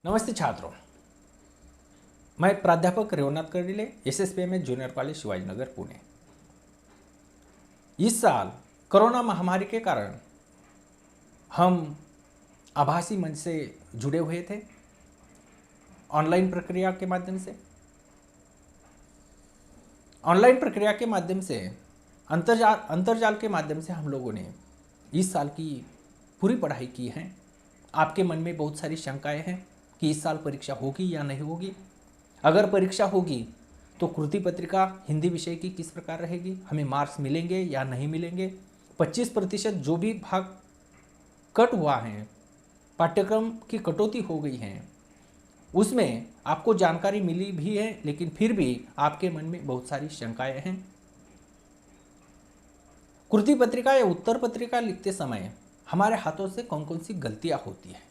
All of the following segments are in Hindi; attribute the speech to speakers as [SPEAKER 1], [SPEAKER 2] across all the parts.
[SPEAKER 1] नमस्ते छात्रों, मैं प्राध्यापक Revnath Kardile, SSPMS junior college Shivajinagar Pune. इस साल कोरोना महामारी के कारण हम आभासी मंच से जुड़े हुए थे, ऑनलाइन प्रक्रिया के माध्यम से। ऑनलाइन प्रक्रिया के माध्यम से अंतर्जाल के माध्यम से हम लोगों ने इस साल की पूरी पढ़ाई की है। आपके मन में बहुत सारी शंकाएं हैं कि इस साल परीक्षा होगी या नहीं होगी। अगर परीक्षा होगी तो कृति पत्रिका हिंदी विषय की किस प्रकार रहेगी, हमें मार्क्स मिलेंगे या नहीं मिलेंगे। 25% जो भी भाग कट हुआ है, पाठ्यक्रम की कटौती हो गई है, उसमें आपको जानकारी मिली भी है, लेकिन फिर भी आपके मन में बहुत सारी शंकाएं हैं। कृति पत्रिका या उत्तर पत्रिका लिखते समय हमारे हाथों से कौन कौन सी गलतियां होती हैं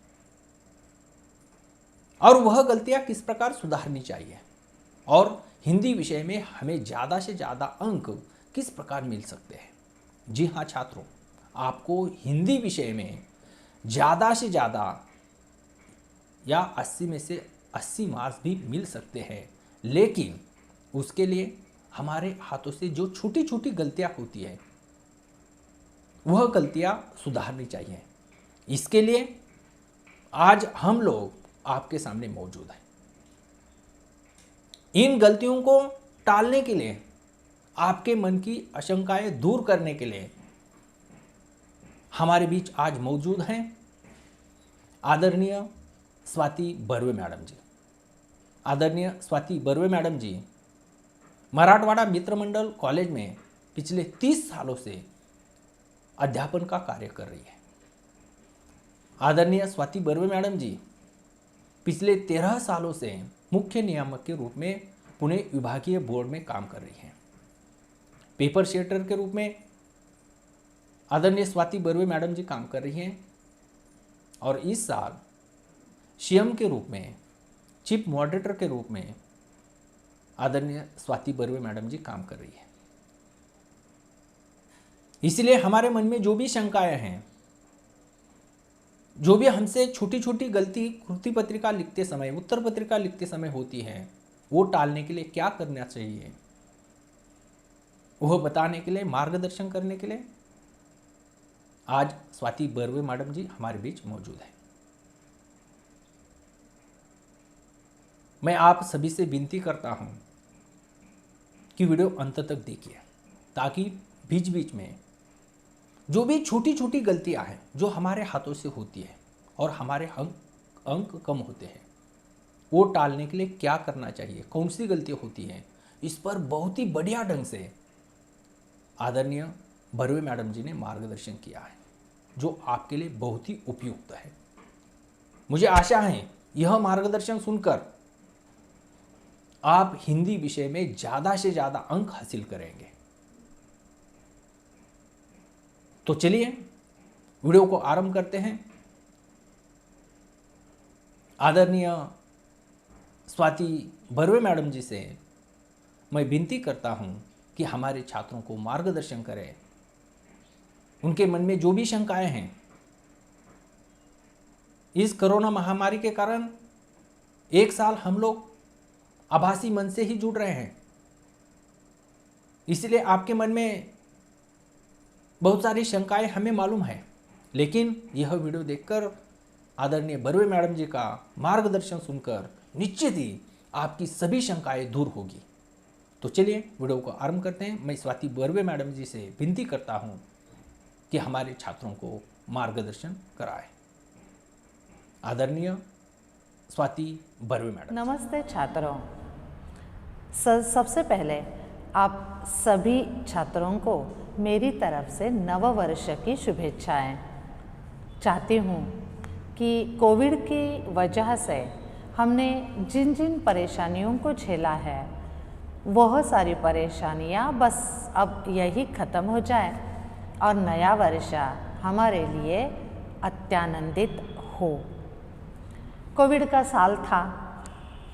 [SPEAKER 1] और वह गलतियां किस प्रकार सुधारनी चाहिए, और हिंदी विषय में हमें ज़्यादा से ज़्यादा अंक किस प्रकार मिल सकते हैं। जी हाँ छात्रों, आपको हिंदी विषय में ज़्यादा से ज़्यादा या 80 में से 80 मार्क्स भी मिल सकते हैं, लेकिन उसके लिए हमारे हाथों से जो छोटी छोटी गलतियां होती है वह गलतियां सुधारनी चाहिए। इसके लिए आज हम लोग आपके सामने मौजूद हैं। इन गलतियों को टालने के लिए, आपके मन की आशंकाएं दूर करने के लिए हमारे बीच आज मौजूद हैं आदरणीय स्वाति बर्वे मैडम जी। आदरणीय स्वाति बर्वे मैडम जी मराठवाड़ा मित्र मंडल कॉलेज में पिछले 30 सालों से अध्यापन का कार्य कर रही है। आदरणीय स्वाति बर्वे मैडम जी पिछले 13 सालों से मुख्य नियामक के रूप में पुणे विभागीय बोर्ड में काम कर रही हैं। पेपर शेटर के रूप में आदरणीय स्वाति बर्वे मैडम जी काम कर रही हैं और इस साल सीएम के रूप में, चीफ मॉडरेटर के रूप में आदरणीय स्वाति बर्वे मैडम जी काम कर रही है। इसलिए हमारे मन में जो भी शंकाएं हैं, जो भी हमसे छोटी छोटी गलती कृति पत्रिका लिखते समय, उत्तर पत्रिका लिखते समय होती है, वो टालने के लिए क्या करना चाहिए, वह बताने के लिए, मार्गदर्शन करने के लिए आज स्वाति बर्वे मैडम जी हमारे बीच मौजूद है। मैं आप सभी से विनती करता हूं कि वीडियो अंत तक देखिए, ताकि बीच बीच में जो भी छोटी छोटी गलतियां हैं जो हमारे हाथों से होती है और हमारे अंक कम होते हैं, वो टालने के लिए क्या करना चाहिए, कौन सी गलती होती है, इस पर बहुत ही बढ़िया ढंग से आदरणीय बर्वे मैडम जी ने मार्गदर्शन किया है, जो आपके लिए बहुत ही उपयुक्त है। मुझे आशा है यह मार्गदर्शन सुनकर आप हिंदी विषय में ज़्यादा से ज़्यादा अंक हासिल करेंगे। तो चलिए वीडियो को आरंभ करते हैं। आदरणीय स्वाति बर्वे मैडम जी से मैं विनती करता हूं कि हमारे छात्रों को मार्गदर्शन करें। उनके मन में जो भी शंकाएं हैं, इस कोरोना महामारी के कारण एक साल हम लोग आभासी मंच से ही जुड़ रहे हैं, इसलिए आपके मन में बहुत सारी शंकाएं हमें मालूम है, लेकिन यह वीडियो देखकर आदरणीय बर्वे मैडम जी का मार्गदर्शन सुनकर निश्चित ही आपकी सभी शंकाएं दूर होगी। तो चलिए वीडियो को आरंभ करते हैं। मैं स्वाति बर्वे मैडम जी से विनती करता हूं कि हमारे छात्रों को मार्गदर्शन कराएं। आदरणीय स्वाति बर्वे मैडम।
[SPEAKER 2] नमस्ते छात्रों। सबसे पहले आप सभी छात्रों को मेरी तरफ से नव वर्ष की शुभेच्छाएं। चाहती हूँ कि कोविड की वजह से हमने जिन जिन परेशानियों को झेला है, वह सारी परेशानियाँ बस अब यही ख़त्म हो जाए और नया वर्ष हमारे लिए अत्यानंदित हो। कोविड का साल था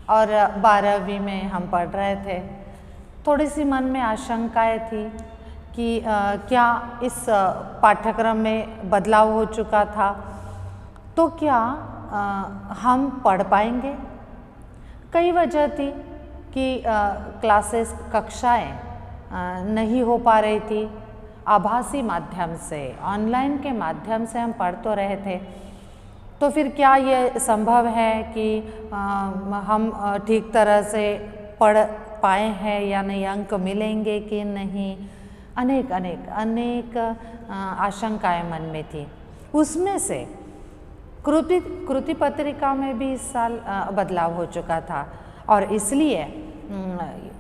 [SPEAKER 2] और 12वीं में हम पढ़ रहे थे। थोड़ी सी मन में आशंकाएं थी कि क्या इस पाठ्यक्रम में बदलाव हो चुका था, तो क्या हम पढ़ पाएंगे। कई वजह थी कि क्लासेस कक्षाएं नहीं हो पा रही थी, आभासी माध्यम से, ऑनलाइन के माध्यम से हम पढ़ तो रहे थे। तो फिर क्या ये संभव है कि हम ठीक तरह से पढ़ पाए हैं या नहीं, अंक मिलेंगे कि नहीं, अनेक अनेक अनेक आशंकाएं मन में थी। उसमें से कृति पत्रिका में भी इस साल बदलाव हो चुका था और इसलिए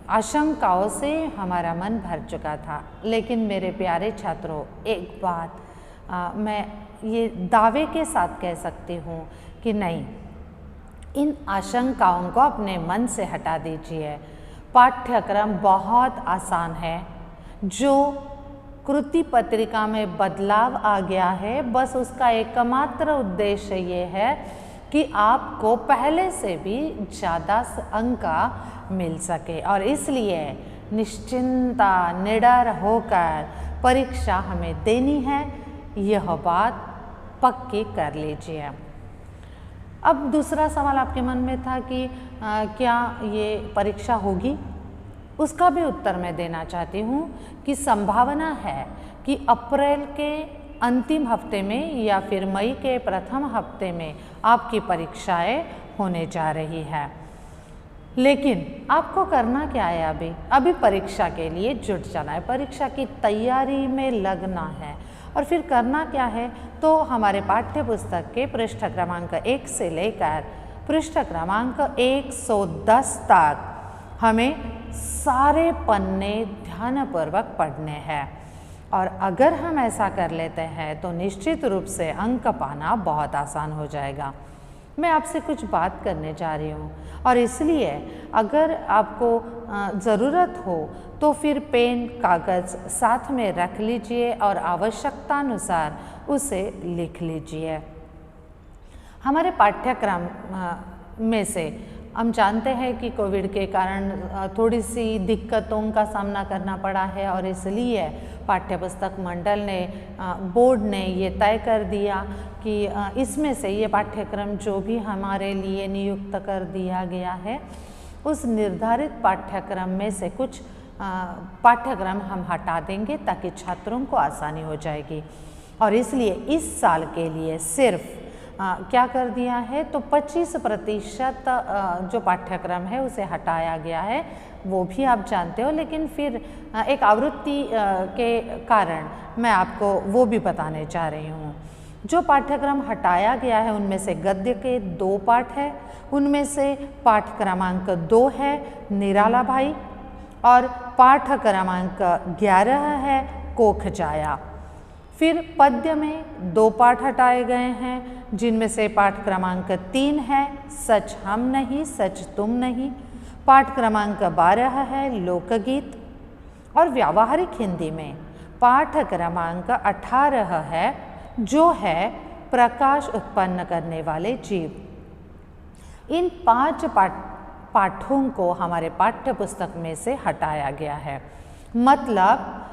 [SPEAKER 2] आशंकाओं से हमारा मन भर चुका था। लेकिन मेरे प्यारे छात्रों, एक बात मैं ये दावे के साथ कह सकती हूँ कि नहीं, इन आशंकाओं को अपने मन से हटा दीजिए। पाठ्यक्रम बहुत आसान है। जो कृति पत्रिका में बदलाव आ गया है, बस उसका एकमात्र उद्देश्य ये है कि आपको पहले से भी ज़्यादा अंक मिल सके और इसलिए निश्चिंता निडर होकर परीक्षा हमें देनी है, यह बात पक्की कर लीजिए। अब दूसरा सवाल आपके मन में था कि क्या ये परीक्षा होगी? उसका भी उत्तर मैं देना चाहती हूँ कि संभावना है कि अप्रैल के अंतिम हफ्ते में या फिर मई के प्रथम हफ्ते में आपकी परीक्षाएं होने जा रही है। लेकिन आपको करना क्या है? अभी परीक्षा के लिए जुट जाना है, परीक्षा की तैयारी में लगना है। और फिर करना क्या है? तो हमारे पाठ्य पुस्तक के पृष्ठ क्रमांक 1 से लेकर पृष्ठ क्रमांक 110 तक हमें सारे पन्ने ध्यानपूर्वक पढ़ने हैं और अगर हम ऐसा कर लेते हैं तो निश्चित रूप से अंक पाना बहुत आसान हो जाएगा। मैं आपसे कुछ बात करने जा रही हूँ और इसलिए अगर आपको ज़रूरत हो तो फिर पेन कागज़ साथ में रख लीजिए और आवश्यकतानुसार उसे लिख लीजिए। हमारे पाठ्यक्रम में से हम जानते हैं कि कोविड के कारण थोड़ी सी दिक्कतों का सामना करना पड़ा है और इसलिए पाठ्यपुस्तक मंडल ने, बोर्ड ने ये तय कर दिया कि इसमें से ये पाठ्यक्रम जो भी हमारे लिए नियुक्त कर दिया गया है, उस निर्धारित पाठ्यक्रम में से कुछ पाठ्यक्रम हम हटा देंगे ताकि छात्रों को आसानी हो जाएगी। और इसलिए इस साल के लिए सिर्फ क्या कर दिया है तो 25% जो पाठ्यक्रम है उसे हटाया गया है, वो भी आप जानते हो। लेकिन फिर एक आवृत्ति के कारण मैं आपको वो भी बताने जा रही हूँ। जो पाठ्यक्रम हटाया गया है उनमें से गद्य के 2 पाठ है, उनमें से पाठ क्रमांक 2 है निराला भाई और पाठ क्रमांक 11 है कोख जाया। फिर पद्य में 2 पाठ हटाए गए हैं जिनमें से पाठ क्रमांक 3 है सच हम नहीं सच तुम नहीं, पाठ क्रमांक 12 है लोकगीत और व्यावहारिक हिंदी में पाठ क्रमांक 18 है जो है प्रकाश उत्पन्न करने वाले जीव। इन 5 पाठों को हमारे पाठ्य पुस्तक में से हटाया गया है। मतलब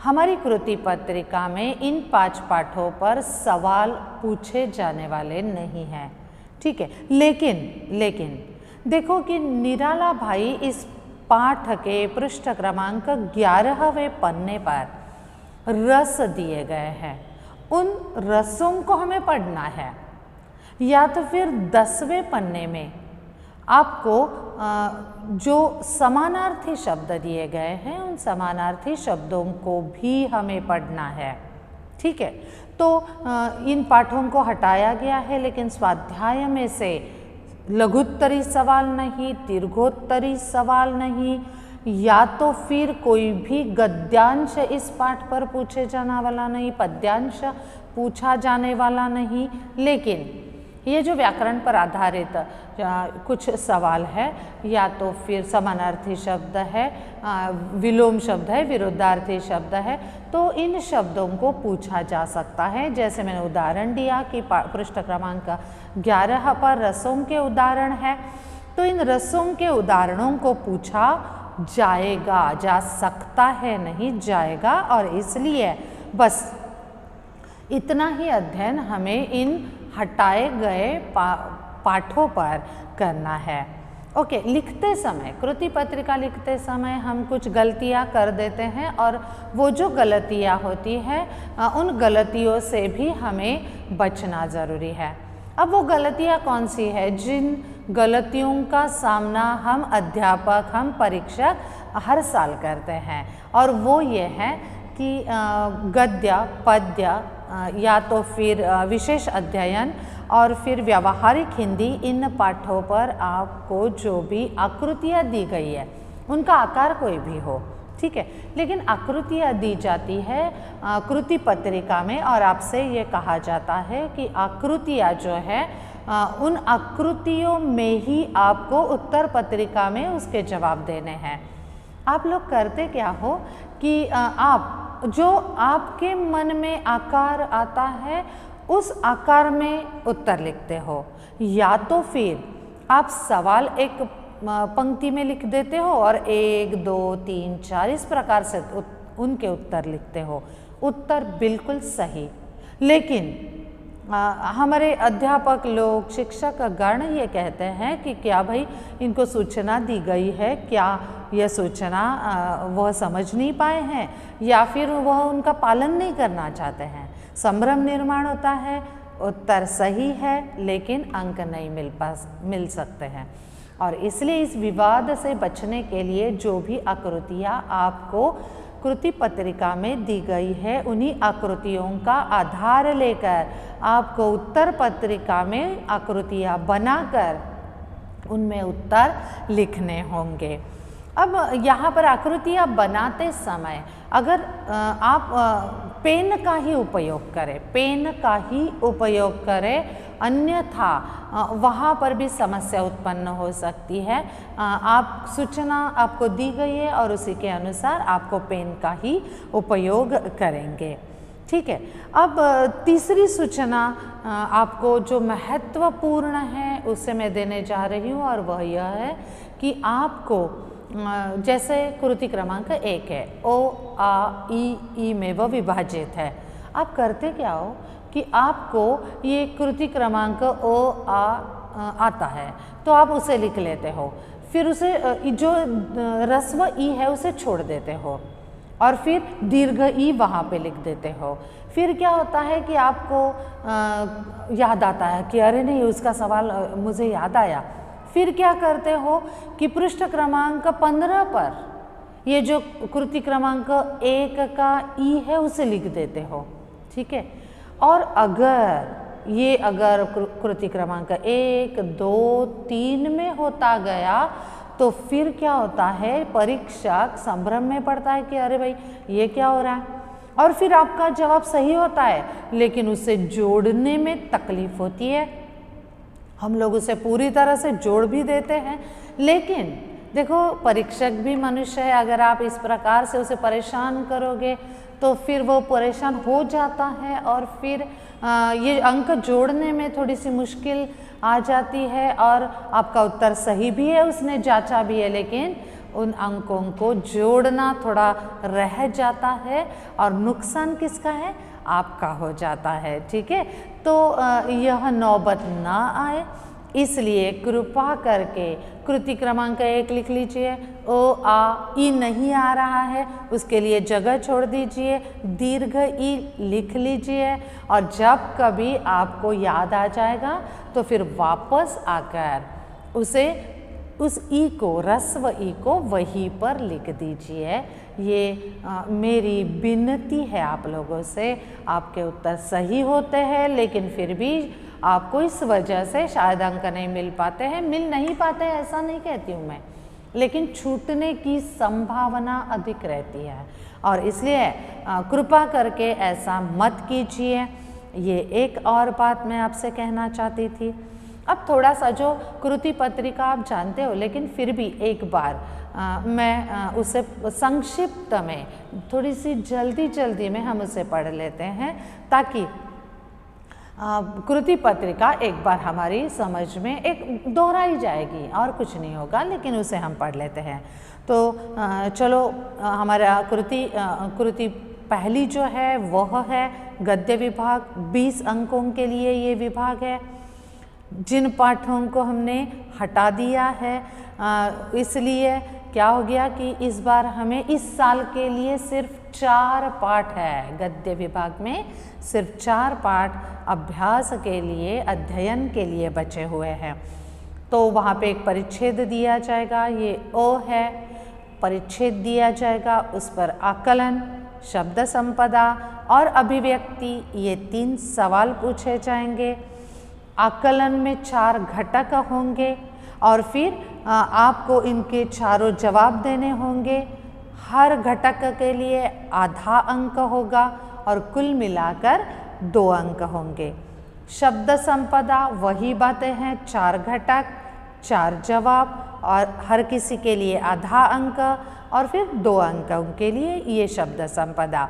[SPEAKER 2] हमारी कृति पत्रिका में इन 5 पाठों पर सवाल पूछे जाने वाले नहीं हैं, ठीक है। लेकिन देखो कि निराला भाई इस पाठ के पृष्ठ क्रमांक 11वें पन्ने पर रस दिए गए हैं, उन रसों को हमें पढ़ना है। या तो फिर 10वें पन्ने में आपको जो समानार्थी शब्द दिए गए हैं उन समानार्थी शब्दों को भी हमें पढ़ना है, ठीक है। तो इन पाठों को हटाया गया है, लेकिन स्वाध्याय में से लघुत्तरी सवाल नहीं, दीर्घोत्तरी सवाल नहीं, या तो फिर कोई भी गद्यांश इस पाठ पर पूछे जाने वाला नहीं, पद्यांश पूछा जाने वाला नहीं। लेकिन ये जो व्याकरण पर आधारित कुछ सवाल है, या तो फिर समानार्थी शब्द है, विलोम शब्द है, विरोधार्थी शब्द है, तो इन शब्दों को पूछा जा सकता है। जैसे मैंने उदाहरण दिया कि पृष्ठ क्रमांक 11 पर रसों के उदाहरण है, तो इन रसों के उदाहरणों को पूछा जाएगा, जा सकता है नहीं जाएगा। और इसलिए बस इतना ही अध्ययन हमें इन हटाए गए पाठों पर करना है। ओके, लिखते समय, कृति पत्रिका लिखते समय हम कुछ गलतियां कर देते हैं और वो जो गलतियां होती हैं उन गलतियों से भी हमें बचना ज़रूरी है। अब वो गलतियां कौन सी है? जिन गलतियों का सामना हम अध्यापक, हम परीक्षक हर साल करते हैं, और वो ये है कि गद्य, पद्य या तो फिर विशेष अध्ययन और फिर व्यावहारिक हिंदी, इन पाठों पर आपको जो भी आकृतियाँ दी गई है उनका आकार कोई भी हो, ठीक है, लेकिन आकृतियाँ दी जाती है कृति पत्रिका में, और आपसे ये कहा जाता है कि आकृतियाँ जो है उन आकृतियों में ही आपको उत्तर पत्रिका में उसके जवाब देने हैं। आप लोग करते क्या हो कि आप जो आपके मन में आकार आता है उस आकार में उत्तर लिखते हो, या तो फिर आप सवाल एक पंक्ति में लिख देते हो और 1, 2, 3, 4 इस प्रकार से उनके उत्तर लिखते हो। उत्तर बिल्कुल सही, लेकिन हमारे अध्यापक लोग, शिक्षक गण ये कहते हैं कि क्या भाई इनको सूचना दी गई है, क्या यह सूचना वह समझ नहीं पाए हैं, या फिर वह उनका पालन नहीं करना चाहते हैं। संभ्रम निर्माण होता है, उत्तर सही है लेकिन अंक नहीं मिल सकते हैं। और इसलिए इस विवाद से बचने के लिए जो भी आकृतियाँ आपको कृति पत्रिका में दी गई है, उन्हीं आकृतियों का आधार लेकर आपको उत्तर पत्रिका में आकृतियाँ बनाकर उनमें उत्तर लिखने होंगे। अब यहाँ पर आकृतियाँ बनाते समय अगर आप पेन का ही उपयोग करें, पेन का ही उपयोग करें, अन्यथा वहाँ पर भी समस्या उत्पन्न हो सकती है। आप सूचना आपको दी गई है और उसी के अनुसार आपको पेन का ही उपयोग करेंगे, ठीक है। अब तीसरी सूचना आपको जो महत्वपूर्ण है उससे मैं देने जा रही हूँ, और वह यह है कि आपको जैसे कृति क्रमांक 1 है, ओ आ ई में वह विभाजित है। आप करते क्या हो कि आपको ये कृति क्रमांक ओ आ आता है तो आप उसे लिख लेते हो, फिर उसे जो ह्रस्व ई है उसे छोड़ देते हो और फिर दीर्घ ई वहाँ पे लिख देते हो। फिर क्या होता है कि आपको याद आता है कि अरे नहीं, उसका सवाल मुझे याद आया। फिर क्या करते हो कि पृष्ठ क्रमांक 15 पर ये जो कृति क्रमांक 1 का ई है उसे लिख देते हो, ठीक है। और अगर कृति क्रमांक 1, 2, 3 में होता गया तो फिर क्या होता है, परीक्षक संभ्रम में पड़ता है कि अरे भाई ये क्या हो रहा है, और फिर आपका जवाब सही होता है लेकिन उसे जोड़ने में तकलीफ होती है। हम लोग उसे पूरी तरह से जोड़ भी देते हैं, लेकिन देखो परीक्षक भी मनुष्य है, अगर आप इस प्रकार से उसे परेशान करोगे तो फिर वो परेशान हो जाता है और फिर ये अंक जोड़ने में थोड़ी सी मुश्किल आ जाती है। और आपका उत्तर सही भी है, उसने जांचा भी है, लेकिन उन अंकों को जोड़ना थोड़ा रह जाता है और नुकसान किसका है, आपका हो जाता है, ठीक है। तो यह नौबत ना आए इसलिए कृपा करके कृति क्रमांक 1 लिख लीजिए। ओ आ ई नहीं आ रहा है उसके लिए जगह छोड़ दीजिए, दीर्घ ई लिख लीजिए, और जब कभी आपको याद आ जाएगा तो फिर वापस आकर उस ई को, ह्रस्व ई को वहीं पर लिख दीजिए। ये मेरी विनती है आप लोगों से। आपके उत्तर सही होते हैं लेकिन फिर भी आपको इस वजह से शायद अंक नहीं मिल पाते हैं। मिल नहीं पाते हैं ऐसा नहीं कहती हूँ मैं, लेकिन छूटने की संभावना अधिक रहती है, और इसलिए कृपा करके ऐसा मत कीजिए। ये एक और बात मैं आपसे कहना चाहती थी। अब थोड़ा सा जो कृति पत्रिका आप जानते हो, लेकिन फिर भी एक बार मैं उसे संक्षिप्त में, थोड़ी सी जल्दी में हम उसे पढ़ लेते हैं ताकि कृति पत्रिका एक बार हमारी समझ में एक दोहराई जाएगी, और कुछ नहीं होगा, लेकिन उसे हम पढ़ लेते हैं। तो चलो हमारा कृति पहली जो है वह है गद्य विभाग, 20 अंकों के लिए ये विभाग है। जिन पाठों को हमने हटा दिया है इसलिए क्या हो गया कि इस बार हमें इस साल के लिए सिर्फ 4 पाठ है, गद्य विभाग में सिर्फ 4 पाठ अभ्यास के लिए, अध्ययन के लिए बचे हुए हैं। तो वहाँ पे एक परिच्छेद दिया जाएगा, ये ओ है, परिच्छेद दिया जाएगा, उस पर आकलन, शब्द संपदा और अभिव्यक्ति, ये 3 सवाल पूछे जाएंगे। आकलन में 4 घटक होंगे और फिर आपको इनके चारों जवाब देने होंगे। हर घटक के लिए आधा अंक होगा और कुल मिलाकर 2 अंक होंगे। शब्द संपदा वही बातें हैं, 4 घटक, 4 जवाब और हर किसी के लिए आधा अंक और फिर 2 अंकों के लिए ये शब्द संपदा।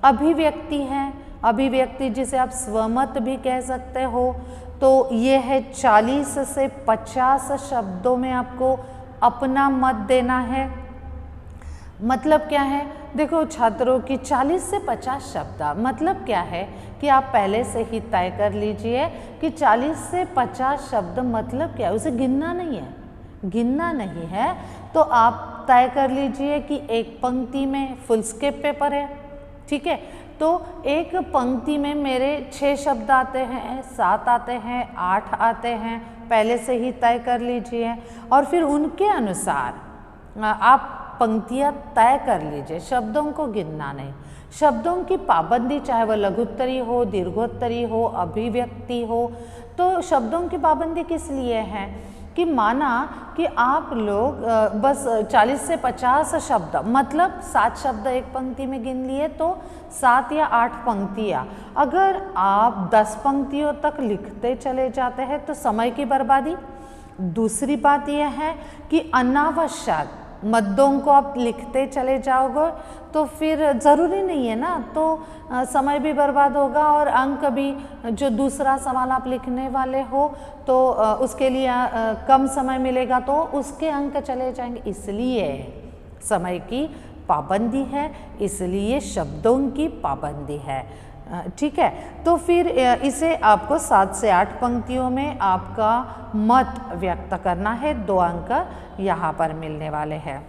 [SPEAKER 2] अभिव्यक्ति है, अभिव्यक्ति जिसे आप स्वमत भी कह सकते हो, तो ये है 40 से 50 शब्दों में आपको अपना मत देना है। मतलब क्या है, देखो छात्रों की 40 से 50 शब्द, मतलब क्या है कि आप पहले से ही तय कर लीजिए कि 40 से 50 शब्द मतलब क्या है, उसे गिनना नहीं है, गिनना नहीं है। तो आप तय कर लीजिए कि एक पंक्ति में फुल स्केप पेपर है, ठीक है, तो एक पंक्ति में मेरे 6 शब्द आते हैं, 7 आते हैं, 8 आते हैं, पहले से ही तय कर लीजिए और फिर उनके अनुसार आप पंक्तियाँ तय कर लीजिए, शब्दों को गिनना नहीं। शब्दों की पाबंदी, चाहे वह लघुत्तरी हो, दीर्घोत्तरी हो, अभिव्यक्ति हो, तो शब्दों की पाबंदी किस लिए है कि माना कि आप लोग बस 40 से 50 शब्द, मतलब 7 शब्द एक पंक्ति में गिन लिए तो 7 या 8 पंक्तियाँ। अगर आप 10 पंक्तियों तक लिखते चले जाते हैं तो समय की बर्बादी। दूसरी बात यह है कि अनावश्यक मद्दों को आप लिखते चले जाओगे तो फिर ज़रूरी नहीं है ना, तो समय भी बर्बाद होगा और अंक भी, जो दूसरा सवाल आप लिखने वाले हो तो उसके लिए कम समय मिलेगा तो उसके अंक चले जाएंगे। इसलिए समय की पाबंदी है, इसलिए शब्दों की पाबंदी है, ठीक है। तो फिर इसे आपको 7 से 8 पंक्तियों में आपका मत व्यक्त करना है, 2 अंक यहाँ पर मिलने वाले हैं।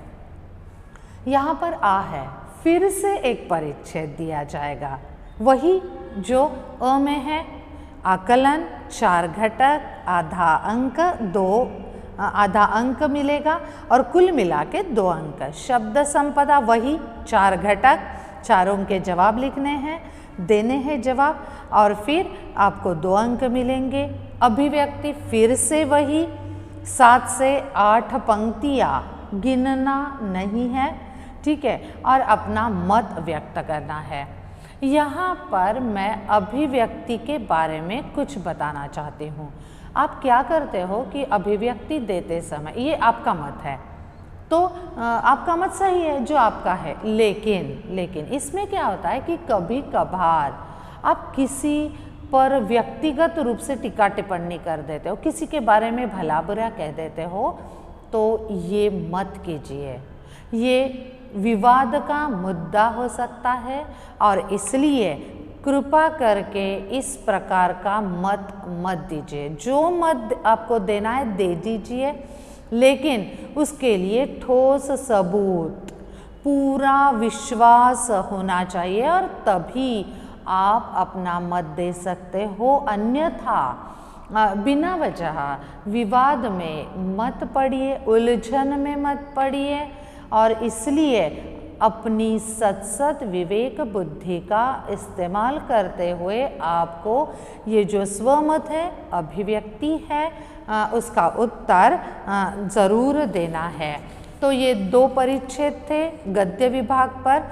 [SPEAKER 2] यहाँ पर आ है, फिर से एक परिच्छेद दिया जाएगा, वही जो अ में है, आकलन, 4 घटक, आधा अंक, 2 आधा अंक मिलेगा और कुल मिला के 2 अंक। शब्द संपदा वही 4 घटक, चारों के जवाब लिखने हैं, देने हैं जवाब और फिर आपको 2 अंक मिलेंगे। अभिव्यक्ति फिर से वही 7 से 8 पंक्तियाँ, गिनना नहीं है, ठीक है, और अपना मत व्यक्त करना है। यहाँ पर मैं अभिव्यक्ति के बारे में कुछ बताना चाहती हूँ। आप क्या करते हो कि अभिव्यक्ति देते समय, ये आपका मत है तो आपका मत सही है जो आपका है, लेकिन इसमें क्या होता है कि कभी कभार आप किसी पर व्यक्तिगत रूप से टीका टिप्पणी कर देते हो, किसी के बारे में भला बुरा कह देते हो, तो ये मत कीजिए, ये विवाद का मुद्दा हो सकता है और इसलिए कृपा करके इस प्रकार का मत दीजिए। जो मत आपको देना है दे दीजिए, लेकिन उसके लिए ठोस सबूत, पूरा विश्वास होना चाहिए और तभी आप अपना मत दे सकते हो। अन्यथा बिना वजह विवाद में मत पड़िए, उलझन में मत पड़िए और इसलिए अपनी सत विवेक बुद्धि का इस्तेमाल करते हुए आपको ये जो स्वमत है, अभिव्यक्ति है, उसका उत्तर ज़रूर देना है। तो ये 2 परिच्छेद थे गद्य विभाग पर।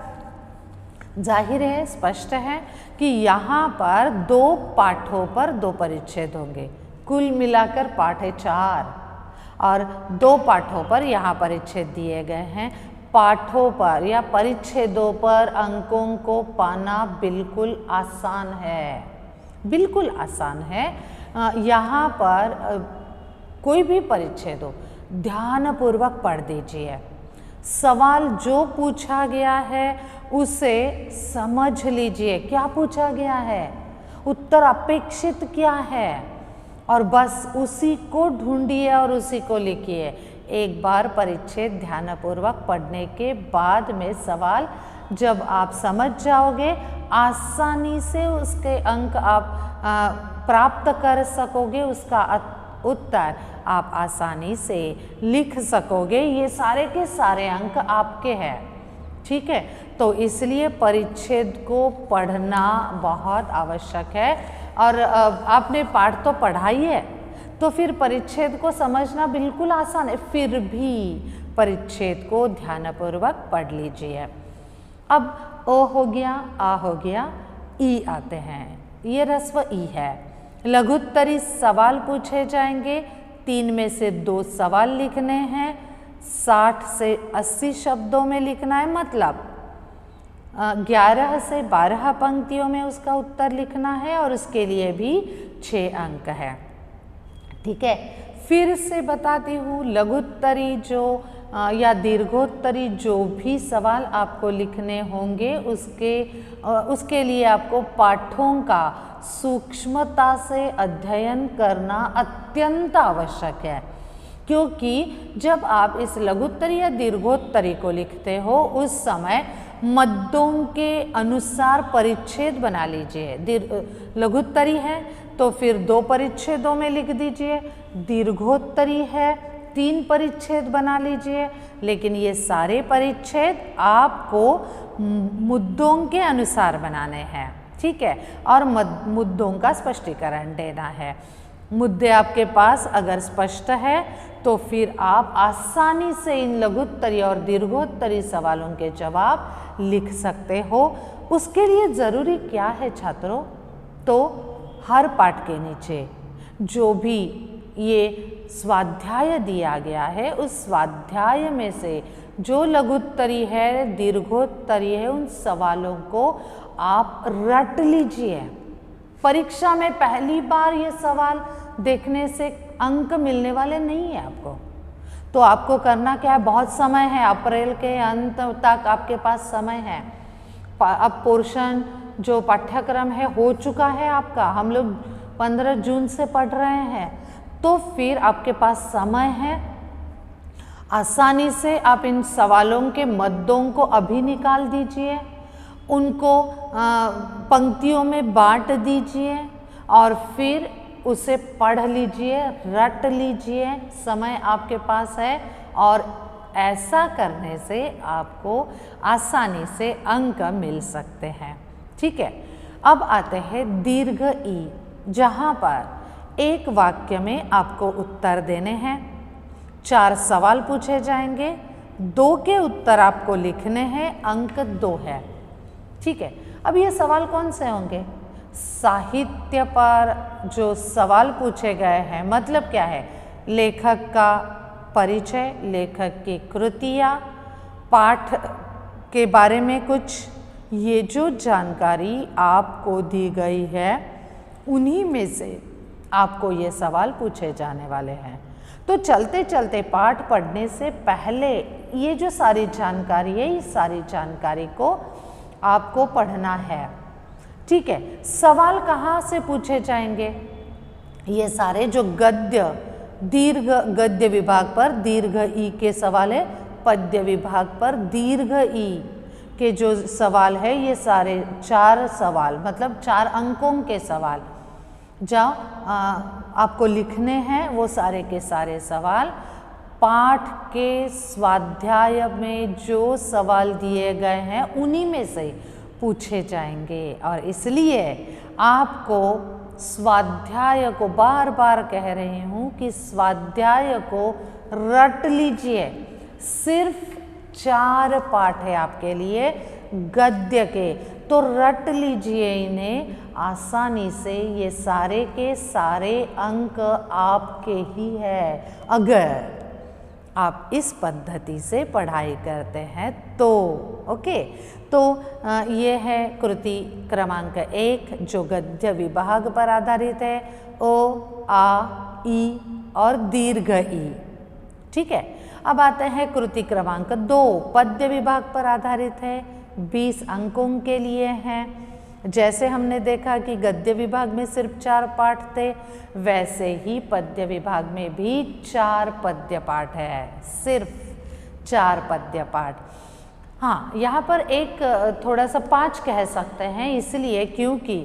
[SPEAKER 2] जाहिर है, स्पष्ट है कि यहाँ पर 2 पाठों पर 2 परिच्छेद होंगे, कुल मिलाकर पाठ है 4 और 2 पाठों पर यहाँ परिच्छेद दिए गए हैं। पाठों पर या परिच्छेदों पर अंकों को पाना बिल्कुल आसान है, बिल्कुल आसान है। यहाँ पर कोई भी परिच्छेद हो, ध्यानपूर्वक पढ़ दीजिए। सवाल जो पूछा गया है उसे समझ लीजिए क्या पूछा गया है, उत्तर अपेक्षित क्या है, और बस उसी को ढूंढिए और उसी को लिखिए। एक बार परिच्छेद ध्यानपूर्वक पढ़ने के बाद में सवाल जब आप समझ जाओगे, आसानी से उसके अंक आप प्राप्त कर सकोगे, उसका उत्तर आप आसानी से लिख सकोगे। ये सारे के सारे अंक आपके हैं, ठीक है। तो इसलिए परिच्छेद को पढ़ना बहुत आवश्यक है। और आपने पाठ तो पढ़ा ही है, तो फिर परिच्छेद को समझना बिल्कुल आसान है। फिर भी परिच्छेद को ध्यानपूर्वक पढ़ लीजिए। अब ओ हो गया, आ हो गया, ई आते हैं। ये ह्रस्व ई है। लघुत्तरी सवाल पूछे जाएंगे, 3 में से 2 सवाल लिखने हैं, 60 से 80 शब्दों में लिखना है, मतलब 11 से 12 पंक्तियों में उसका उत्तर लिखना है, और उसके लिए भी 6 अंक है, ठीक है। फिर से बताती हूँ, लघुत्तरी जो या दीर्घोत्तरी जो भी सवाल आपको लिखने होंगे, उसके लिए आपको पाठों का सूक्ष्मता से अध्ययन करना अत्यंत आवश्यक है। क्योंकि जब आप इस लघुत्तरी या दीर्घोत्तरी को लिखते हो, उस समय मद्यों के अनुसार परिच्छेद बना लीजिए। लघुत्तरी है तो फिर 2 परिच्छेदों में लिख दीजिए, दीर्घोत्तरी है 3 परिच्छेद बना लीजिए। लेकिन ये सारे परिच्छेद आपको मुद्दों के अनुसार बनाने हैं, ठीक है, और मुद्दों का स्पष्टीकरण देना है। मुद्दे आपके पास अगर स्पष्ट है तो फिर आप आसानी से इन लघुत्तरी और दीर्घोत्तरी सवालों के जवाब लिख सकते हो। उसके लिए ज़रूरी क्या है छात्रों, तो हर पाठ के नीचे जो भी ये स्वाध्याय दिया गया है, उस स्वाध्याय में से जो लघुत्तरी है, दीर्घोत्तरी है, उन सवालों को आप रट लीजिए। परीक्षा में पहली बार ये सवाल देखने से अंक मिलने वाले नहीं है आपको। तो आपको करना क्या है, बहुत समय है, अप्रैल के अंत तक आपके पास समय है। अब पोर्शन जो पाठ्यक्रम है हो चुका है आपका, हम लोग 15 जून से पढ़ रहे हैं, तो फिर आपके पास समय है। आसानी से आप इन सवालों के मद्दों को अभी निकाल दीजिए, उनको पंक्तियों में बांट दीजिए और फिर उसे पढ़ लीजिए, रट लीजिए। समय आपके पास है और ऐसा करने से आपको आसानी से अंक मिल सकते हैं, ठीक है। अब आते हैं दीर्घ ई, जहाँ पर एक वाक्य में आपको उत्तर देने हैं। 4 सवाल पूछे जाएंगे, 2 के उत्तर आपको लिखने हैं, अंक 2 है, ठीक है। अब ये सवाल कौन से होंगे, साहित्य पर जो सवाल पूछे गए हैं, मतलब क्या है, लेखक का परिचय, लेखक की कृतियाँ, पाठ के बारे में कुछ, ये जो जानकारी आपको दी गई है, उन्हीं में से आपको ये सवाल पूछे जाने वाले हैं। तो चलते चलते पाठ पढ़ने से पहले ये जो सारी जानकारी है, इस सारी जानकारी को आपको पढ़ना है, ठीक है। सवाल कहाँ से पूछे जाएंगे, ये सारे जो गद्य, दीर्घ गद्य विभाग पर दीर्घ ई के सवाल है, पद्य विभाग पर दीर्घ ई के जो सवाल है, ये सारे 4 सवाल, मतलब 4 अंकों के सवाल जाओ आपको लिखने हैं। वो सारे के सारे सवाल पाठ के स्वाध्याय में जो सवाल दिए गए हैं, उन्हीं में से पूछे जाएंगे। और इसलिए आपको स्वाध्याय को, बार बार कह रही हूँ कि स्वाध्याय को रट लीजिए। सिर्फ 4 पाठ है आपके लिए गद्य के, तो रट लीजिए इन्हें। आसानी से ये सारे के सारे अंक आपके ही है, अगर आप इस पद्धति से पढ़ाई करते हैं तो। ओके, तो ये है कृति क्रमांक 1 जो गद्य विभाग पर आधारित है, ओ, आ, ई और दीर्घ ई, ठीक है। अब आते हैं कृति क्रमांक 2, पद्य विभाग पर आधारित है, 20 अंकों के लिए हैं। जैसे हमने देखा कि गद्य विभाग में सिर्फ 4 पाठ थे, वैसे ही पद्य विभाग में भी 4 पद्य पाठ है, सिर्फ 4 पद्य पाठ। हाँ, यहाँ पर एक थोड़ा सा 5 कह सकते हैं, इसलिए क्योंकि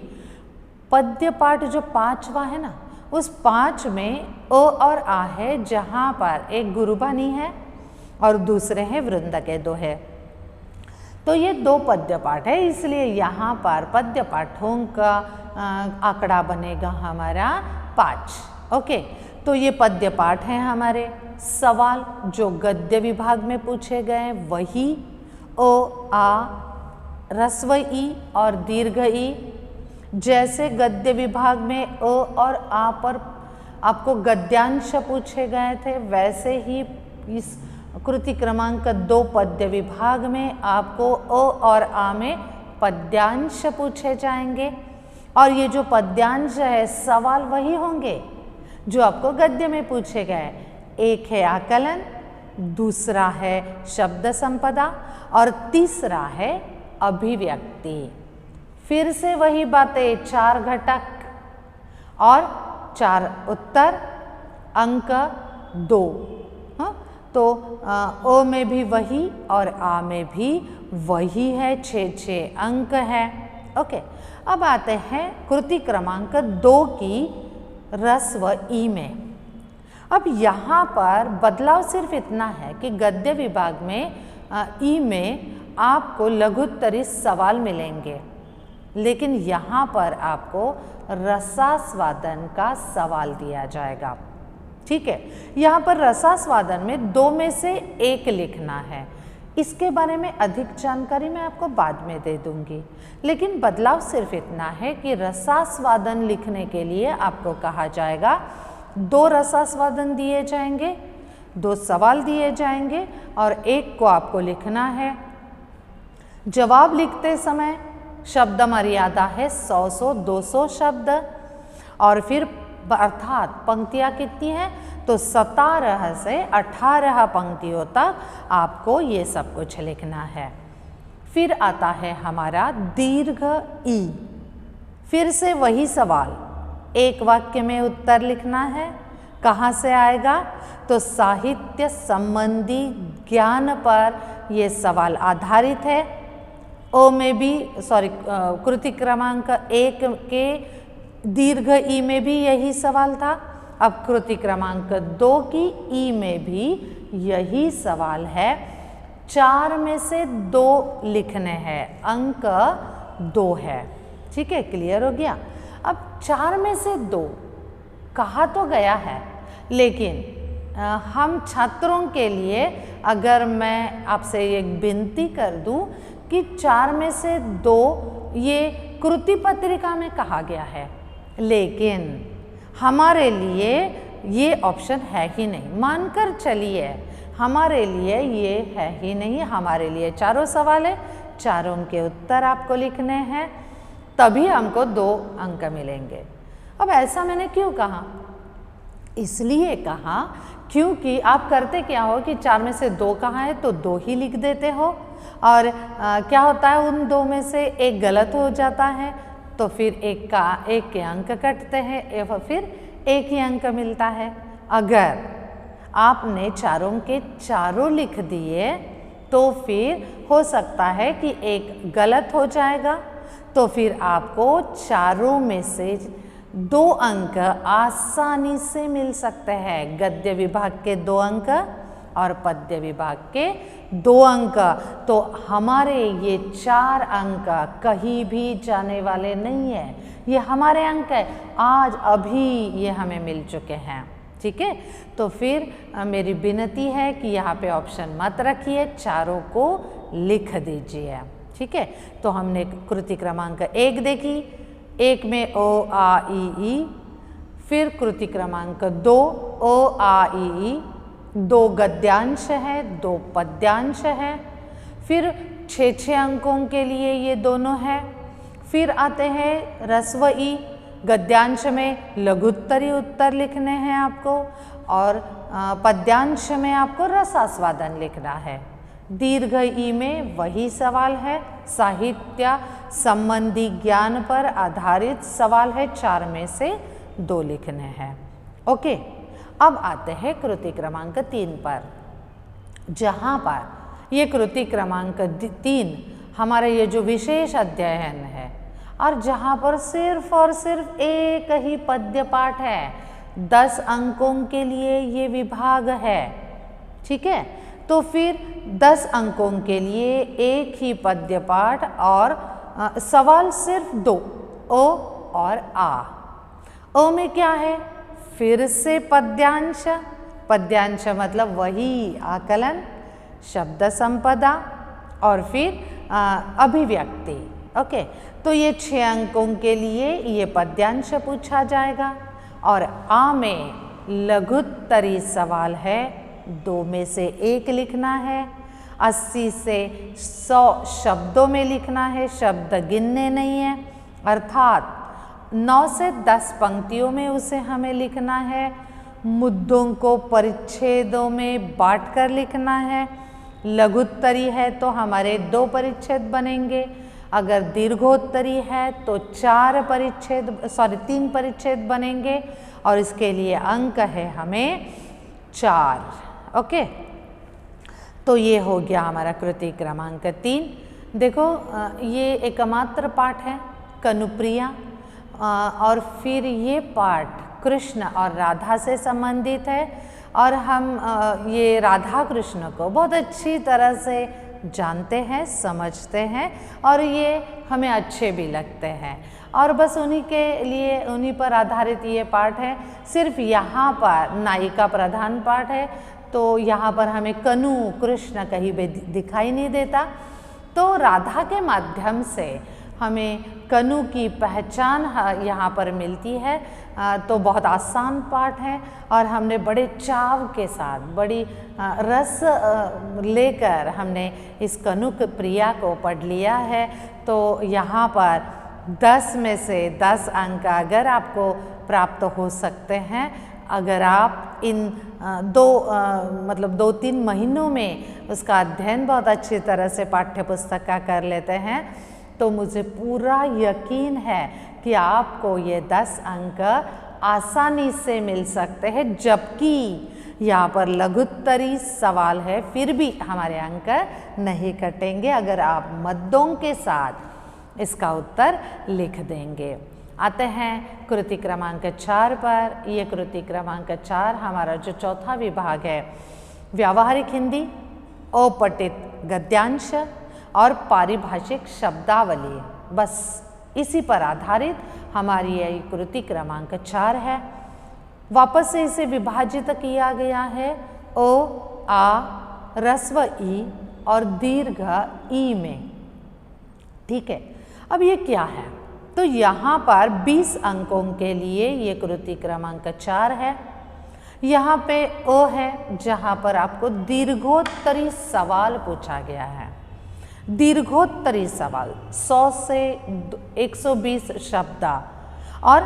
[SPEAKER 2] पद्य पाठ जो 5वां है ना, उस 5 में अ और आ है, जहाँ पर एक गुरुबानी है और दूसरे हैं वृंद के दोहे। तो ये 2 पद्य पाठ है, इसलिए यहाँ पर पद्य पाठों का आंकड़ा बनेगा हमारा 5। ओके, तो ये पद्य पाठ हैं हमारे। सवाल जो गद्य विभाग में पूछे गए वही ओ आ ह्रस्व ई और दीर्घ ई। जैसे गद्य विभाग में अ और आ पर आपको गद्यांश पूछे गए थे, वैसे ही इस कृति क्रमांक 2 पद्य विभाग में आपको अ और आ में पद्यांश पूछे जाएंगे। और ये जो पद्यांश है, सवाल वही होंगे जो आपको गद्य में पूछे गए। एक है आकलन, दूसरा है शब्द संपदा और तीसरा है अभिव्यक्ति। फिर से वही बातें, 4 घटक और 4 उत्तर, अंक 2। हाँ, तो ओ में भी वही और आ में भी वही है, 6 अंक है। ओके, अब आते हैं कृति क्रमांक 2 की ह्रस्व ई में। अब यहाँ पर बदलाव सिर्फ इतना है कि गद्य विभाग में ई में आपको लघुत्तरी सवाल मिलेंगे, लेकिन यहाँ पर आपको रसास्वादन का सवाल दिया जाएगा। ठीक है, यहाँ पर रसास्वादन में 2 में से 1 लिखना है। इसके बारे में अधिक जानकारी मैं आपको बाद में दे दूंगी, लेकिन बदलाव सिर्फ इतना है कि रसास्वादन लिखने के लिए आपको कहा जाएगा 2 रसास्वादन दिए जाएंगे, 2 सवाल दिए जाएंगे और 1 को आपको लिखना है। जवाब लिखते समय शब्द मर्यादा है 100-200 शब्द, और फिर अर्थात पंक्तियाँ कितनी हैं, तो 17 से 18 पंक्तियों तक आपको ये सब कुछ लिखना है। फिर आता है हमारा दीर्घ ई। फिर से वही सवाल, 1 वाक्य में उत्तर लिखना है। कहाँ से आएगा, तो साहित्य संबंधी ज्ञान पर ये सवाल आधारित है। ओ में भी कृति क्रमांक 1 के दीर्घ ई में भी यही सवाल था। अब कृति क्रमांक 2 की ई में भी यही सवाल है। 4 में से 2 लिखने हैं, अंक 2 है। ठीक है, क्लियर हो गया। अब 4 में से 2 कहा तो गया है, लेकिन हम छात्रों के लिए अगर मैं आपसे एक विनती कर दूं कि 4 में से 2 ये कृति पत्रिका में कहा गया है, लेकिन हमारे लिए ये ऑप्शन है ही नहीं। मानकर चलिए हमारे लिए ये है ही नहीं, हमारे लिए 4 सवाल है, 4 के उत्तर आपको लिखने हैं, तभी हमको 2 अंक मिलेंगे। अब ऐसा मैंने क्यों कहा, इसलिए कहा क्योंकि आप करते क्या हो कि 4 में से 2 कहाँ है तो 2 ही लिख देते हो, और क्या होता है उन 2 में से 1 गलत हो जाता है, तो फिर 1 के अंक कटते हैं, फिर 1 ही अंक मिलता है। अगर आपने 4 के 4 लिख दिए तो फिर हो सकता है कि 1 गलत हो जाएगा, तो फिर आपको 4 में से 2 अंक आसानी से मिल सकते हैं। गद्य विभाग के 2 अंक और पद्य विभाग के 2 अंक। तो हमारे ये 4 अंक कहीं भी जाने वाले नहीं है, ये हमारे अंक है, आज अभी ये हमें मिल चुके हैं। ठीक है, तो फिर मेरी विनती है कि यहाँ पे ऑप्शन मत रखिए, 4 को लिख दीजिए। ठीक है, तो हमने कृति क्रमांक 1 देखी, 1 में ओ आ ई ई, फिर कृति क्रमांक 2 ओ आ ई ई, 2 गद्यांश है, 2 पद्यांश है, फिर 6 अंकों के लिए ये दोनों है। फिर आते हैं ह्रस्व ई, गद्यांश में लघुत्तरी उत्तर लिखने हैं आपको, और पद्यांश में आपको रसास्वादन लिखना है। दीर्घ ई में वही सवाल है, साहित्य संबंधी ज्ञान पर आधारित सवाल है, 4 में से 2 लिखने हैं। ओके, अब आते हैं कृति क्रमांक 3 पर, जहाँ पर ये कृति क्रमांक 3 हमारा ये जो विशेष अध्ययन है और जहाँ पर सिर्फ और सिर्फ एक ही पद्य पाठ है, 10 अंकों के लिए ये विभाग है। ठीक है, तो फिर 10 अंकों के लिए एक ही पद्य पाठ और सवाल सिर्फ 2, ओ और आ। ओ में क्या है, फिर से पद्यांश, पद्यांश मतलब वही आकलन, शब्द संपदा और फिर अभिव्यक्ति। ओके, तो ये 6 अंकों के लिए ये पद्यांश पूछा जाएगा और आ में लघुत्तरी सवाल है, 2 में से 1 लिखना है, 80 से 100 शब्दों में लिखना है, शब्द गिनने नहीं है, अर्थात 9 से 10 पंक्तियों में उसे हमें लिखना है, मुद्दों को परिच्छेदों में बांटकर लिखना है। लघुत्तरी है तो हमारे 2 परिच्छेद बनेंगे, अगर दीर्घोत्तरी है तो 3 परिच्छेद बनेंगे और इसके लिए अंक है हमें 4। ओके, तो ये हो गया हमारा कृति क्रमांक 3। देखो ये एकमात्र पाठ है कनुप्रिया, और फिर ये पाठ कृष्ण और राधा से संबंधित है और हम ये राधा कृष्ण को बहुत अच्छी तरह से जानते हैं, समझते हैं और ये हमें अच्छे भी लगते हैं और बस उन्हीं के लिए, उन्हीं पर आधारित ये पाठ है। सिर्फ यहाँ पर नायिका प्रधान पाठ है तो यहाँ पर हमें कनु कृष्ण कहीं भी दिखाई नहीं देता, तो राधा के माध्यम से हमें कनु की पहचान यहाँ पर मिलती है। तो बहुत आसान पाठ है और हमने बड़े चाव के साथ, बड़ी रस लेकर हमने इस कनु प्रिया को पढ़ लिया है। तो यहाँ पर 10 में से 10 अंक अगर आपको प्राप्त हो सकते हैं, अगर आप इन 2-3 महीनों में उसका अध्ययन बहुत अच्छी तरह से पाठ्य पुस्तक का कर लेते हैं, तो मुझे पूरा यकीन है कि आपको ये 10 अंक आसानी से मिल सकते हैं। जबकि यहाँ पर लघुत्तरी सवाल है, फिर भी हमारे अंक नहीं कटेंगे अगर आप मद्दों के साथ इसका उत्तर लिख देंगे। आते हैं कृति क्रमांक 4 पर। ये कृति क्रमांक 4 हमारा जो चौथा विभाग है, व्यावहारिक हिंदी, अपठित गद्यांश और पारिभाषिक शब्दावली, बस इसी पर आधारित हमारी यह कृति क्रमांक 4 है। वापस से इसे विभाजित किया गया है ओ, आ, ह्रस्व ई और दीर्घ ई में। ठीक है, अब ये क्या है, तो यहाँ पर 20 अंकों के लिए ये कृति क्रमांक 4 है। यहाँ पे ओ है जहाँ पर आपको दीर्घोत्तरी सवाल पूछा गया है। दीर्घोत्तरी सवाल 100 से 120 शब्द और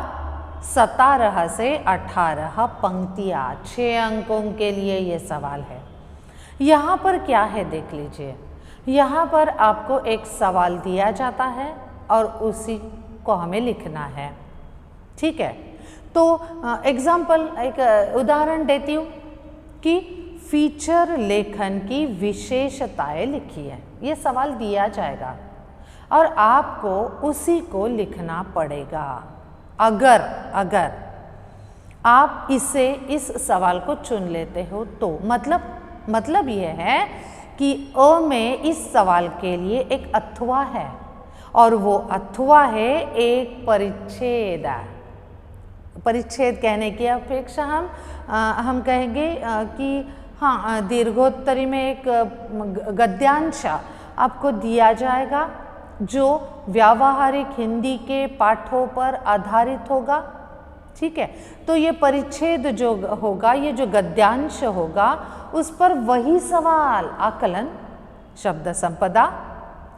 [SPEAKER 2] 17 से 18 पंक्तियाँ, 6 अंकों के लिए ये सवाल है। यहाँ पर क्या है देख लीजिए, यहाँ पर आपको एक सवाल दिया जाता है और उसी को हमें लिखना है। ठीक है, तो एग्जाम्पल, एक उदाहरण देती हूँ कि फीचर लेखन की विशेषताएं लिखिए, ये सवाल दिया जाएगा और आपको उसी को लिखना पड़ेगा। अगर आप इस सवाल को चुन लेते हो तो मतलब ये है कि अ में इस सवाल के लिए एक अथवा है और वो अथवा है एक परिच्छेद। परिच्छेद कहने की अपेक्षा हम कहेंगे कि हाँ, दीर्घोत्तरी में एक गद्यांश आपको दिया जाएगा जो व्यावहारिक हिंदी के पाठों पर आधारित होगा। ठीक है, तो ये परिच्छेद जो होगा, ये जो गद्यांश होगा, उस पर वही सवाल, आकलन, शब्द संपदा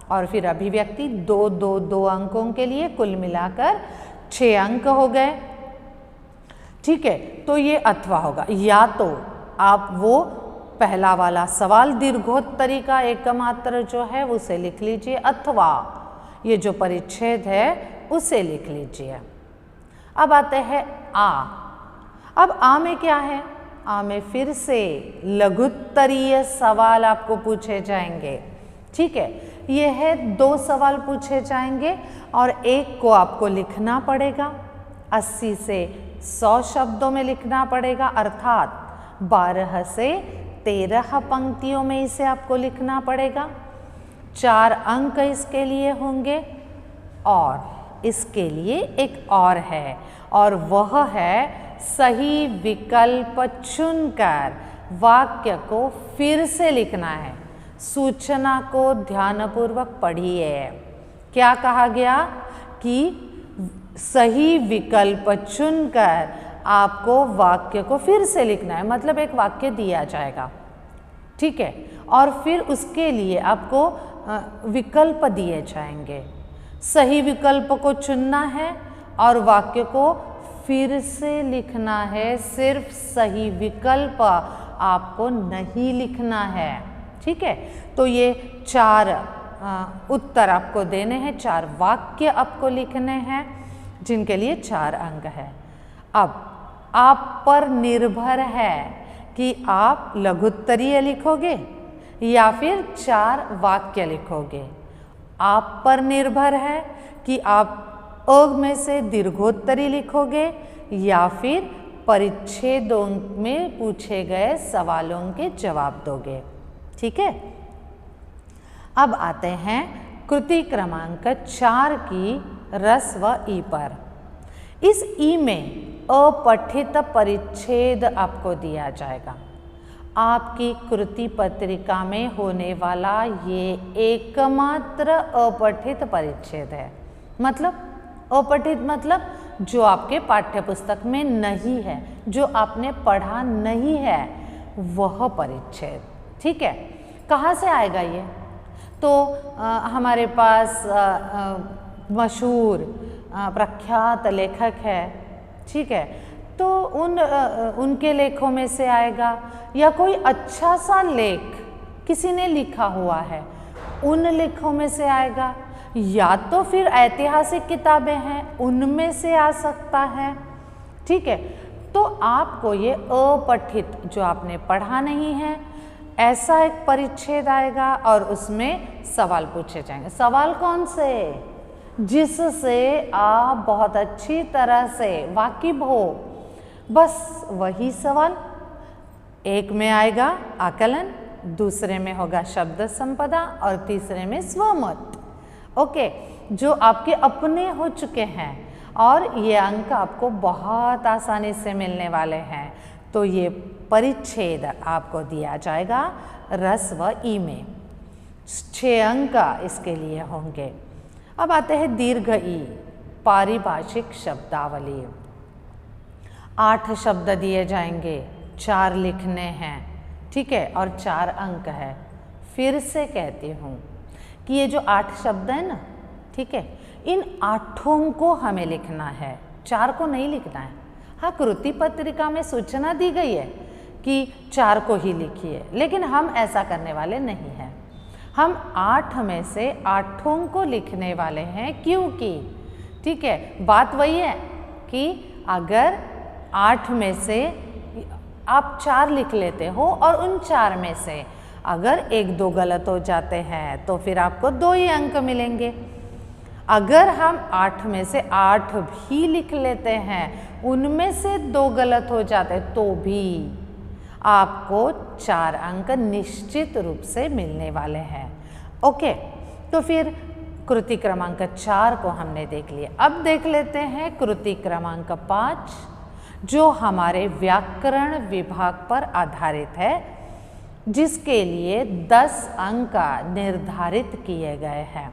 [SPEAKER 2] और फिर अभिव्यक्ति, 2 अंकों के लिए कुल मिलाकर 6 अंक हो गए। ठीक है, तो ये अथवा होगा। या तो आप वो पहला वाला सवाल दीर्घोत्तरी का एकमात्र जो है उसे लिख लीजिए, अथवा ये जो परिच्छेद है उसे लिख लीजिए। अब आते हैं आ। अब आ में क्या है? आ में फिर से लघुत्तरीय सवाल आपको पूछे जाएंगे। ठीक है, ये है 2 सवाल पूछे जाएंगे और एक को आपको लिखना पड़ेगा, 80 से 100 शब्दों में लिखना पड़ेगा, अर्थात 12 से 13 पंक्तियों में इसे आपको लिखना पड़ेगा। 4 अंक इसके लिए होंगे और इसके लिए एक और है, और वह है सही विकल्प चुनकर वाक्य को फिर से लिखना है। सूचना को ध्यानपूर्वक पढ़िए। क्या कहा गया कि सही विकल्प चुनकर आपको वाक्य को फिर से लिखना है, मतलब एक वाक्य दिया जाएगा, ठीक है, और फिर उसके लिए आपको विकल्प दिए जाएंगे। सही विकल्प को चुनना है और वाक्य को फिर से लिखना है। सिर्फ सही विकल्प आपको नहीं लिखना है, ठीक है। तो ये 4 उत्तर आपको देने हैं, 4 वाक्य आपको लिखने हैं जिनके लिए 4 अंक है। अब आप पर निर्भर है कि आप लघुत्तरीय लिखोगे या फिर 4 वाक्य लिखोगे। आप पर निर्भर है कि आप अ में से दीर्घोत्तरी लिखोगे या फिर परिच्छेदों में पूछे गए सवालों के जवाब दोगे, ठीक है। अब आते हैं कृति क्रमांक 4 की रस व ई पर। इस ई में अपठित परिच्छेद आपको दिया जाएगा। आपकी कृति पत्रिका में होने वाला ये एकमात्र अपठित परिच्छेद है। मतलब अपठित मतलब जो आपके पाठ्य पुस्तक में नहीं है, जो आपने पढ़ा नहीं है, वह परिच्छेद, ठीक है। कहाँ से आएगा ये? तो हमारे पास मशहूर प्रख्यात लेखक है, ठीक है, तो उनके लेखों में से आएगा, या कोई अच्छा सा लेख किसी ने लिखा हुआ है उन लेखों में से आएगा, या तो फिर ऐतिहासिक किताबें हैं उनमें से आ सकता है, ठीक है। तो आपको ये अपठित, जो आपने पढ़ा नहीं है, ऐसा एक परिच्छेद आएगा और उसमें सवाल पूछे जाएंगे। सवाल कौन से? जिससे आप बहुत अच्छी तरह से वाकिफ हो, बस वही सवाल। एक में आएगा आकलन, दूसरे में होगा शब्द संपदा और तीसरे में स्वमत, ओके, जो आपके अपने हो चुके हैं और ये अंक आपको बहुत आसानी से मिलने वाले हैं। तो ये परिच्छेद आपको दिया जाएगा रस व ई में। 6 अंक इसके लिए होंगे। अब आते हैं दीर्घ ई, पारिभाषिक शब्दावली। 8 शब्द दिए जाएंगे, 4 लिखने हैं, ठीक है, और 4 अंक है। फिर से कहती हूँ कि ये जो 8 शब्द है ना, ठीक है, इन 8 को हमें लिखना है, 4 को नहीं लिखना है। हाँ, कृति पत्रिका में सूचना दी गई है कि 4 को ही लिखिए, लेकिन हम ऐसा करने वाले नहीं हैं। हम 8 में से 8 को लिखने वाले हैं, क्योंकि, ठीक है, बात वही है कि अगर 8 में से आप 4 लिख लेते हो और उन 4 में से अगर 1-2 गलत हो जाते हैं तो फिर आपको 2 ही अंक मिलेंगे। अगर हम 8 में से 8 भी लिख लेते हैं, उनमें से 2 गलत हो जाते तो भी आपको 4 अंक निश्चित रूप से मिलने वाले हैं, ओके। तो फिर कृति क्रमांक 4 को हमने देख लिया। अब देख लेते हैं कृति क्रमांक 5, जो हमारे व्याकरण विभाग पर आधारित है, जिसके लिए 10 अंक निर्धारित किए गए हैं।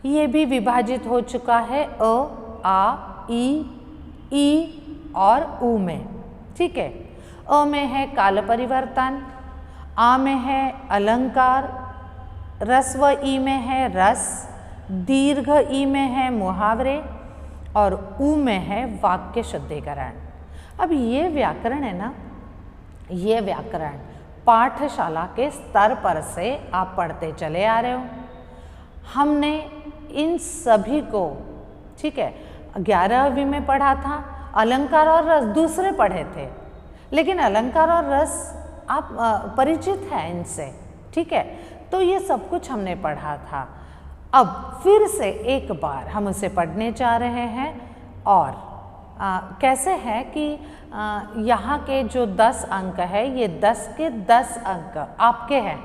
[SPEAKER 2] ये भी विभाजित हो चुका है अ, आ, ई और उ में, ठीक है। अ में है काल परिवर्तन, आ में है अलंकार, रस व ई में है रस, दीर्घ ई में है मुहावरे और उ में है वाक्य शुद्धिकरण। अब ये व्याकरण है ना, ये व्याकरण पाठशाला के स्तर पर से आप पढ़ते चले आ रहे हो। हमने इन सभी को, ठीक है, 11वीं में पढ़ा था। अलंकार और रस दूसरे पढ़े थे, लेकिन अलंकार और रस आप परिचित हैं इनसे, ठीक है। तो ये सब कुछ हमने पढ़ा था। अब फिर से एक बार हम उसे पढ़ने जा रहे हैं। और कैसे है कि यहाँ के जो 10 अंक है, ये 10 के 10 अंक आपके हैं।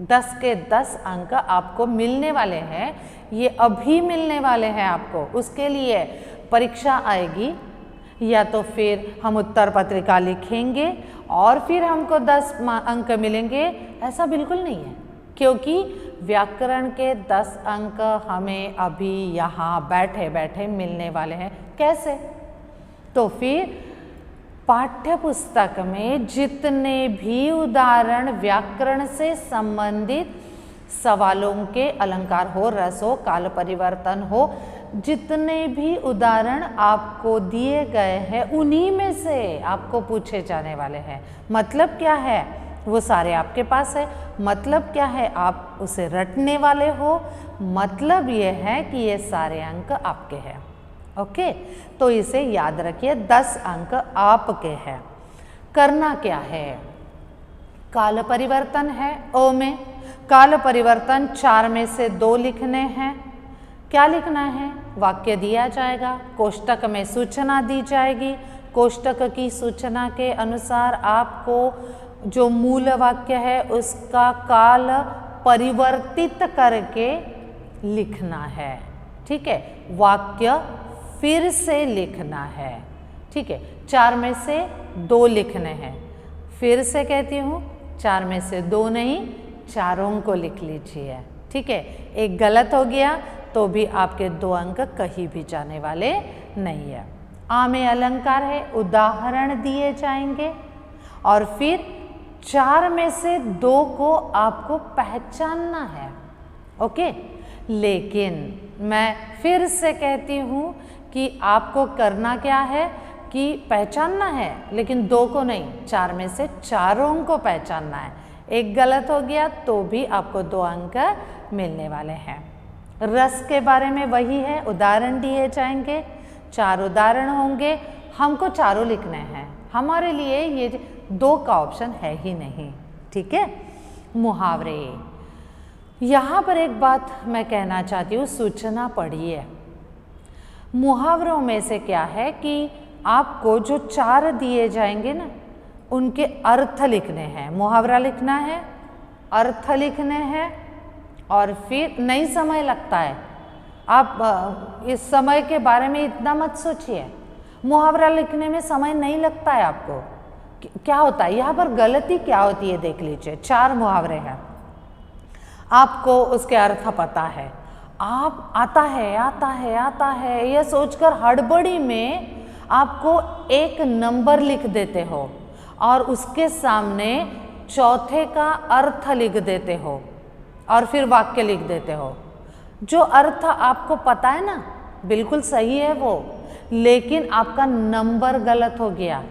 [SPEAKER 2] 10 के 10 अंक आपको मिलने वाले हैं, ये अभी मिलने वाले हैं आपको। उसके लिए परीक्षा आएगी, या तो फिर हम उत्तर पत्रिका लिखेंगे और फिर हमको 10 अंक मिलेंगे, ऐसा बिल्कुल नहीं है। क्योंकि व्याकरण के 10 अंक हमें अभी यहाँ बैठे बैठे मिलने वाले हैं। कैसे? तो फिर पाठ्य पुस्तक में जितने भी उदाहरण व्याकरण से संबंधित सवालों के, अलंकार हो, रस हो, काल परिवर्तन हो, जितने भी उदाहरण आपको दिए गए हैं उन्हीं में से आपको पूछे जाने वाले हैं। मतलब क्या है? वो सारे आपके पास है। मतलब क्या है? आप उसे रटने वाले हो। मतलब ये है कि ये सारे अंक आपके हैं। ओके, तो इसे याद रखिए, 10 अंक आपके हैं। करना क्या है? काल परिवर्तन है ओ में। काल परिवर्तन 4 में से 2 लिखने हैं। क्या लिखना है? वाक्य दिया जाएगा, कोष्टक में सूचना दी जाएगी। कोष्टक की सूचना के अनुसार आपको जो मूल वाक्य है उसका काल परिवर्तित करके लिखना है। ठीक है, वाक्य फिर से लिखना है। ठीक है, 4 में से 2 लिखने हैं। फिर से कहती हूँ, 4 में से 2 नहीं, चारों को लिख लीजिए। ठीक है, एक गलत हो गया तो भी आपके 2 अंक कहीं भी जाने वाले नहीं है। आ में अलंकार है, उदाहरण दिए जाएंगे और फिर 4 में से 2 को आपको पहचानना है। ओके, लेकिन मैं फिर से कहती हूँ कि आपको करना क्या है कि पहचानना है, लेकिन 2 को नहीं, 4 में से चारों को पहचानना है। एक गलत हो गया तो भी आपको 2 अंक मिलने वाले हैं। रस के बारे में वही है, उदाहरण दिए जाएंगे, 4 उदाहरण होंगे, हमको चारों लिखने हैं। हमारे लिए ये 2 का ऑप्शन है ही नहीं। ठीक है, मुहावरे। यहाँ पर एक बात मैं कहना चाहती हूँ, सूचना पढ़िए। मुहावरों में से क्या है कि आपको जो 4 दिए जाएंगे ना, उनके अर्थ लिखने हैं। मुहावरा लिखना है, अर्थ लिखने हैं, और फिर नहीं समय लगता है। आप इस समय के बारे में इतना मत सोचिए। मुहावरा लिखने में समय नहीं लगता है आपको। क्या होता है यहाँ पर, गलती क्या होती है देख लीजिए। 4 मुहावरे हैं, आपको उसके अर्थ पता है, आप आता है यह सोचकर हड़बड़ी में आपको एक नंबर लिख देते हो और उसके सामने चौथे का अर्थ लिख देते हो और फिर वाक्य लिख देते हो। जो अर्थ आपको पता है ना, बिल्कुल सही है वो, लेकिन आपका नंबर गलत हो गया।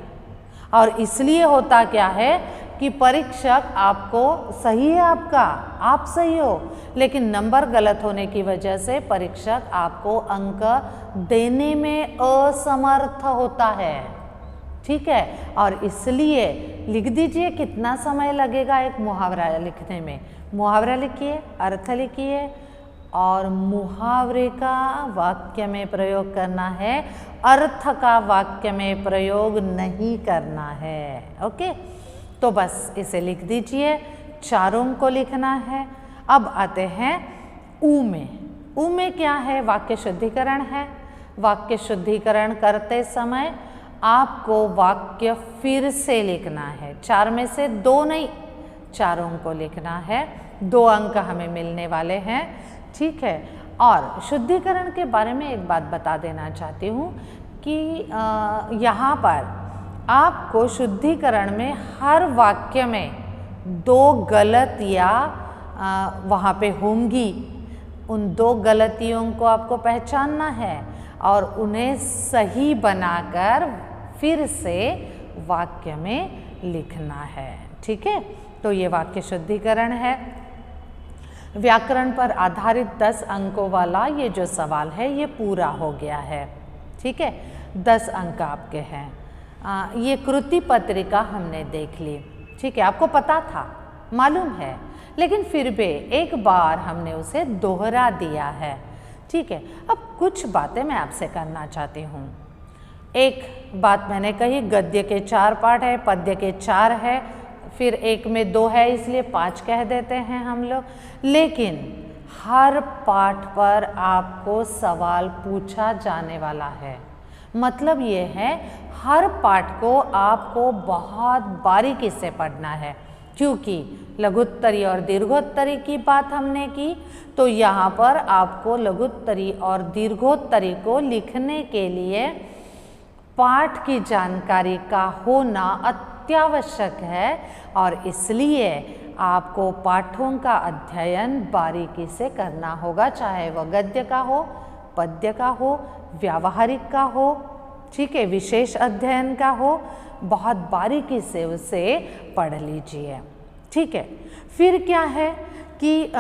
[SPEAKER 2] और इसलिए होता क्या है कि परीक्षक आपको, सही है आपका, आप सही हो, लेकिन नंबर गलत होने की वजह से परीक्षक आपको अंक देने में असमर्थ होता है। ठीक है, और इसलिए लिख दीजिए कितना समय लगेगा एक मुहावरा लिखने में। मुहावरा लिखिए, अर्थ लिखिए और मुहावरे का वाक्य में प्रयोग करना है, अर्थ का वाक्य में प्रयोग नहीं करना है। ओके, तो बस इसे लिख दीजिए, चारों को लिखना है। अब आते हैं ऊ में। ऊ में क्या है? वाक्य शुद्धिकरण है। वाक्य शुद्धिकरण करते समय आपको वाक्य फिर से लिखना है। 4 में से 2 नहीं, चारों को लिखना है। 2 अंक हमें मिलने वाले हैं। ठीक है, और शुद्धिकरण के बारे में एक बात बता देना चाहती हूँ कि यहाँ पर आपको शुद्धिकरण में हर वाक्य में 2 गलतियाँ वहाँ पे होंगी। उन 2 गलतियों को आपको पहचानना है और उन्हें सही बनाकर फिर से वाक्य में लिखना है। ठीक है, तो ये वाक्य शुद्धिकरण है। व्याकरण पर आधारित 10 अंकों वाला ये जो सवाल है ये पूरा हो गया है। ठीक है, 10 अंक आपके हैं। ये कृति पत्रिका हमने देख ली। ठीक है, आपको पता था, मालूम है, लेकिन फिर भी एक बार हमने उसे दोहरा दिया है। ठीक है, अब कुछ बातें मैं आपसे करना चाहती हूँ। एक बात मैंने कही, गद्य के 4 पाठ है, पद्य के 4 है, फिर एक में 2 है, इसलिए 5 कह देते हैं हम लोग। लेकिन हर पाठ पर आपको सवाल पूछा जाने वाला है। मतलब ये है, हर पाठ को आपको बहुत बारीकी से पढ़ना है, क्योंकि लघुत्तरी और दीर्घोत्तरी की बात हमने की, तो यहाँ पर आपको लघुत्तरी और दीर्घोत्तरी को लिखने के लिए पाठ की जानकारी का होना अत्यावश्यक है, और इसलिए आपको पाठों का अध्ययन बारीकी से करना होगा, चाहे वह गद्य का हो, पद्य का हो, व्यावहारिक का हो, ठीक है, विशेष अध्ययन का हो, बहुत बारीकी से उसे पढ़ लीजिए। ठीक है, फिर क्या है कि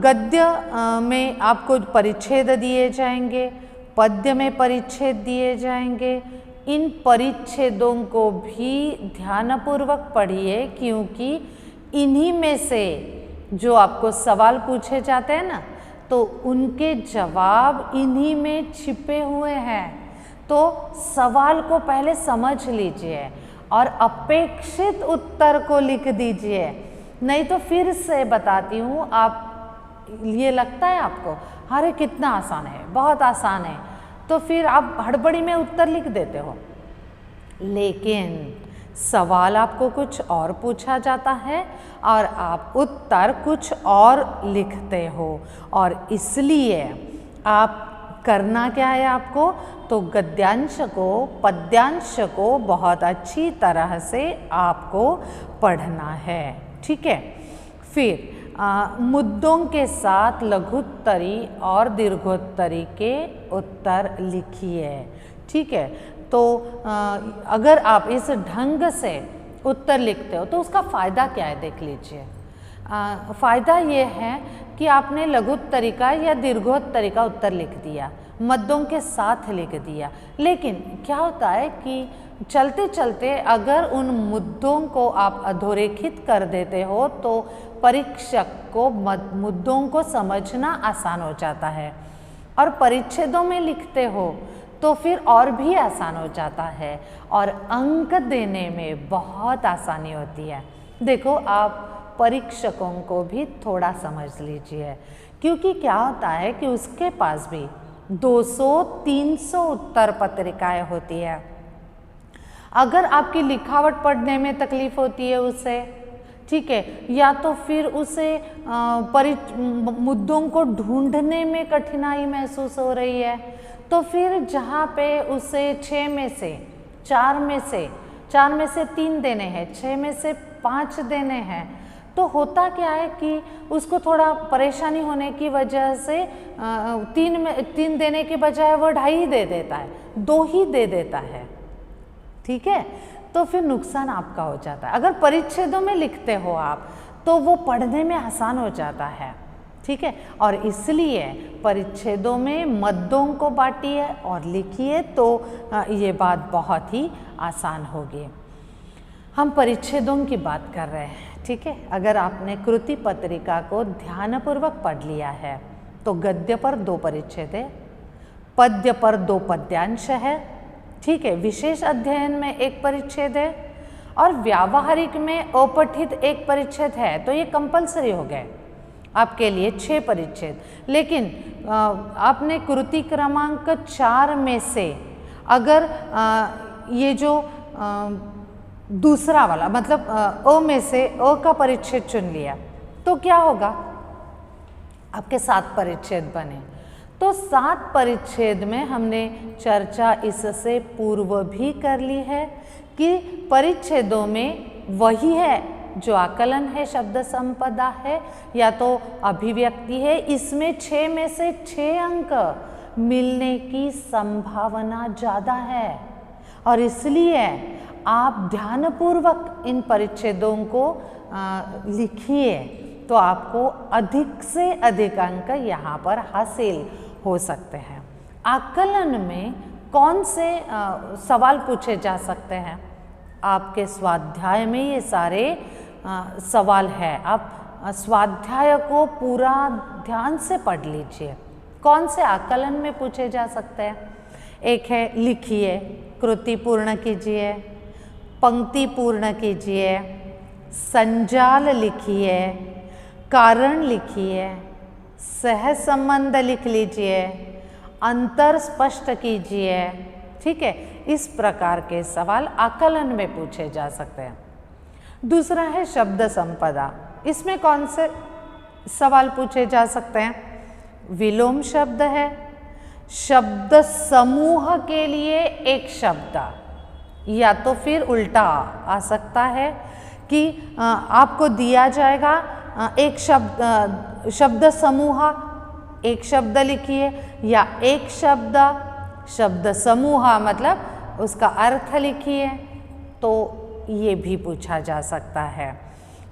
[SPEAKER 2] गद्य में आपको परिच्छेद दिए जाएंगे, पद्य में परिच्छेद दिए जाएंगे। इन परिच्छेदों को भी ध्यानपूर्वक पढ़िए, क्योंकि इन्हीं में से जो आपको सवाल पूछे जाते हैं ना, तो उनके जवाब इन्हीं में छिपे हुए हैं। तो सवाल को पहले समझ लीजिए और अपेक्षित उत्तर को लिख दीजिए। नहीं तो फिर से बताती हूँ, आप ये लगता है आपको अरे कितना आसान है, बहुत आसान है, तो फिर आप हड़बड़ी में उत्तर लिख देते हो। लेकिन सवाल आपको कुछ और पूछा जाता है और आप उत्तर कुछ और लिखते हो, और इसलिए आप करना क्या है आपको, तो गद्यांश को, पद्यांश को बहुत अच्छी तरह से आपको पढ़ना है। ठीक है, फिर मुद्दों के साथ लघुत्तरी और दीर्घोत्तरी के उत्तर लिखिए। ठीक है, तो अगर आप इस ढंग से उत्तर लिखते हो तो उसका फ़ायदा क्या है, देख लीजिए। फ़ायदा ये है कि आपने लघुत्तरी का या दीर्घोत्तरी का उत्तर लिख दिया, मद्दों के साथ लिख दिया, लेकिन क्या होता है कि चलते चलते अगर उन मुद्दों को आप अधोरेखित कर देते हो तो परीक्षक को मुद्दों को समझना आसान हो जाता है, और परिच्छेदों में लिखते हो तो फिर और भी आसान हो जाता है, और अंक देने में बहुत आसानी होती है। देखो, आप परीक्षकों को भी थोड़ा समझ लीजिए, क्योंकि क्या होता है कि उसके पास भी 200-300 उत्तर पत्रिकाएं होती है। अगर आपकी लिखावट पढ़ने में तकलीफ होती है उसे, ठीक है, या तो फिर उसे मुद्दों को ढूंढने में कठिनाई महसूस हो रही है, तो फिर जहाँ पे उसे 4 में से 3 देने हैं, 6 में से 5 देने हैं, तो होता क्या है कि उसको थोड़ा परेशानी होने की वजह से 3 देने के बजाय वो 2.5 दे देता है, 2 ही दे देता है। ठीक है, तो फिर नुकसान आपका हो जाता है। अगर परिच्छेदों में लिखते हो आप तो वो पढ़ने में आसान हो जाता है। ठीक है, और इसलिए परिच्छेदों में मद्दों को बांटिए और लिखिए, तो ये बात बहुत ही आसान होगी। हम परिच्छेदों की बात कर रहे हैं। ठीक है, अगर आपने कृति पत्रिका को ध्यानपूर्वक पढ़ लिया है तो गद्य पर 2 परिच्छेद है, पद्य पर 2 पद्यांश है, ठीक है, विशेष अध्ययन में 1 परिच्छेद है, और व्यावहारिक में अपठित 1 परिच्छेद है। तो ये कंपलसरी हो गए आपके लिए 6 परिच्छेद। लेकिन आपने कृति क्रमांक 4 में से अगर ये जो दूसरा वाला मतलब अ में से अ का परिच्छेद चुन लिया तो क्या होगा, आपके 7 परिच्छेद बने। तो 7 परिच्छेद में हमने चर्चा इससे पूर्व भी कर ली है कि परिच्छेदों में वही है जो आकलन है, शब्द संपदा है या तो अभिव्यक्ति है, इसमें 6 में से 6 अंक मिलने की संभावना ज़्यादा है, और इसलिए आप ध्यानपूर्वक इन परिच्छेदों को लिखिए तो आपको अधिक से अधिक अंक यहाँ पर हासिल हो सकते हैं। आकलन में कौन से सवाल पूछे जा सकते हैं? आपके स्वाध्याय में ये सारे सवाल है। आप स्वाध्याय को पूरा ध्यान से पढ़ लीजिए। कौन से आकलन में पूछे जा सकते हैं? एक है लिखिए, कृति पूर्ण कीजिए, पंक्ति पूर्ण कीजिए, संजाल लिखिए, कारण लिखिए, सह संबंध लिख लीजिए, अंतर स्पष्ट कीजिए। ठीक है, इस प्रकार के सवाल आकलन में पूछे जा सकते हैं। दूसरा है शब्द संपदा। इसमें कौन से सवाल पूछे जा सकते हैं? विलोम शब्द है, शब्द समूह के लिए एक शब्द, या तो फिर उल्टा आ सकता है कि आपको दिया जाएगा एक शब्द समूह, एक शब्द लिखिए, या एक शब्द समूह मतलब उसका अर्थ लिखिए, तो ये भी पूछा जा सकता है।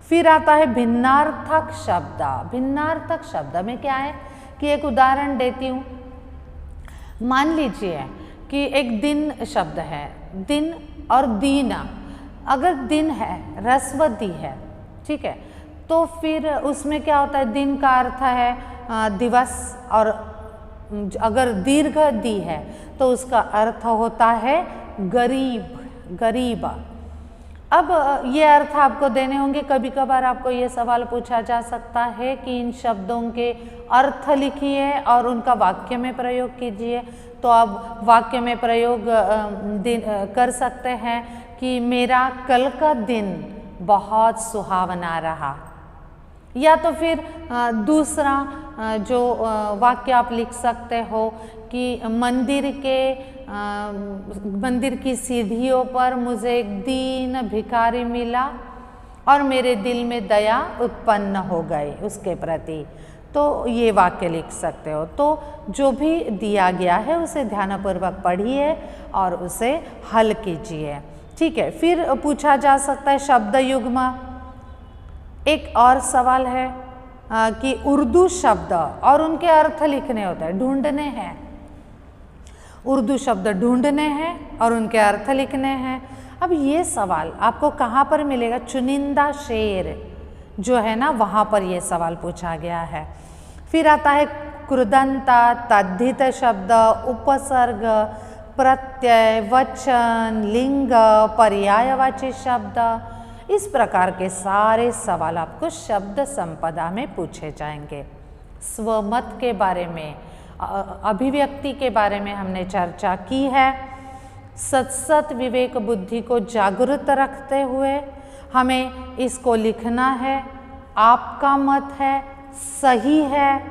[SPEAKER 2] फिर आता है भिन्नार्थक शब्द। भिन्नार्थक शब्द में क्या है कि एक उदाहरण देती हूँ। मान लीजिए कि एक दिन शब्द है, दिन और दीन। अगर दिन है, ह्रस्व दी है, ठीक है, तो फिर उसमें क्या होता है? दिन का अर्थ है दिवस, और अगर दीर्घ दी है तो उसका अर्थ होता है गरीब। अब ये अर्थ आपको देने होंगे। कभी कभार आपको ये सवाल पूछा जा सकता है कि इन शब्दों के अर्थ लिखिए और उनका वाक्य में प्रयोग कीजिए। तो आप वाक्य में प्रयोग कर सकते हैं कि मेरा कल का दिन बहुत सुहावना रहा, या तो फिर दूसरा जो वाक्य आप लिख सकते हो कि मंदिर की सीढ़ियों पर मुझे एक दीन भिखारी मिला और मेरे दिल में दया उत्पन्न हो गई उसके प्रति। तो ये वाक्य लिख सकते हो। तो जो भी दिया गया है उसे ध्यानपूर्वक पढ़िए और उसे हल कीजिए। ठीक है, फिर पूछा जा सकता है शब्द युग्म। एक और सवाल है कि उर्दू शब्द और उनके अर्थ लिखने होते हैं, ढूंढने हैं। उर्दू शब्द ढूंढने हैं और उनके अर्थ लिखने हैं। अब ये सवाल आपको कहाँ पर मिलेगा? चुनिंदा शेर जो है ना, वहाँ पर ये सवाल पूछा गया है। फिर आता है कृदंता, तद्धित शब्द, उपसर्ग, प्रत्यय, वचन, लिंग, पर्यायवाची शब्द। इस प्रकार के सारे सवाल आपको शब्द संपदा में पूछे जाएंगे। स्वमत के बारे में, अभिव्यक्ति के बारे में हमने चर्चा की है। सत विवेक बुद्धि को जागृत रखते हुए हमें इसको लिखना है। आपका मत है, सही है,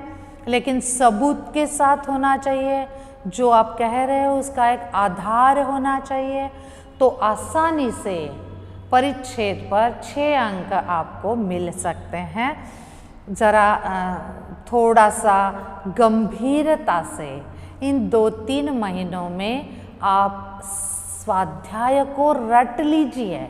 [SPEAKER 2] लेकिन सबूत के साथ होना चाहिए। जो आप कह रहे हो उसका एक आधार होना चाहिए। तो आसानी से परिच्छेद पर 6 अंक आपको मिल सकते हैं। ज़रा थोड़ा सा गंभीरता से इन 2-3 महीनों में आप स्वाध्याय को रट लीजिए,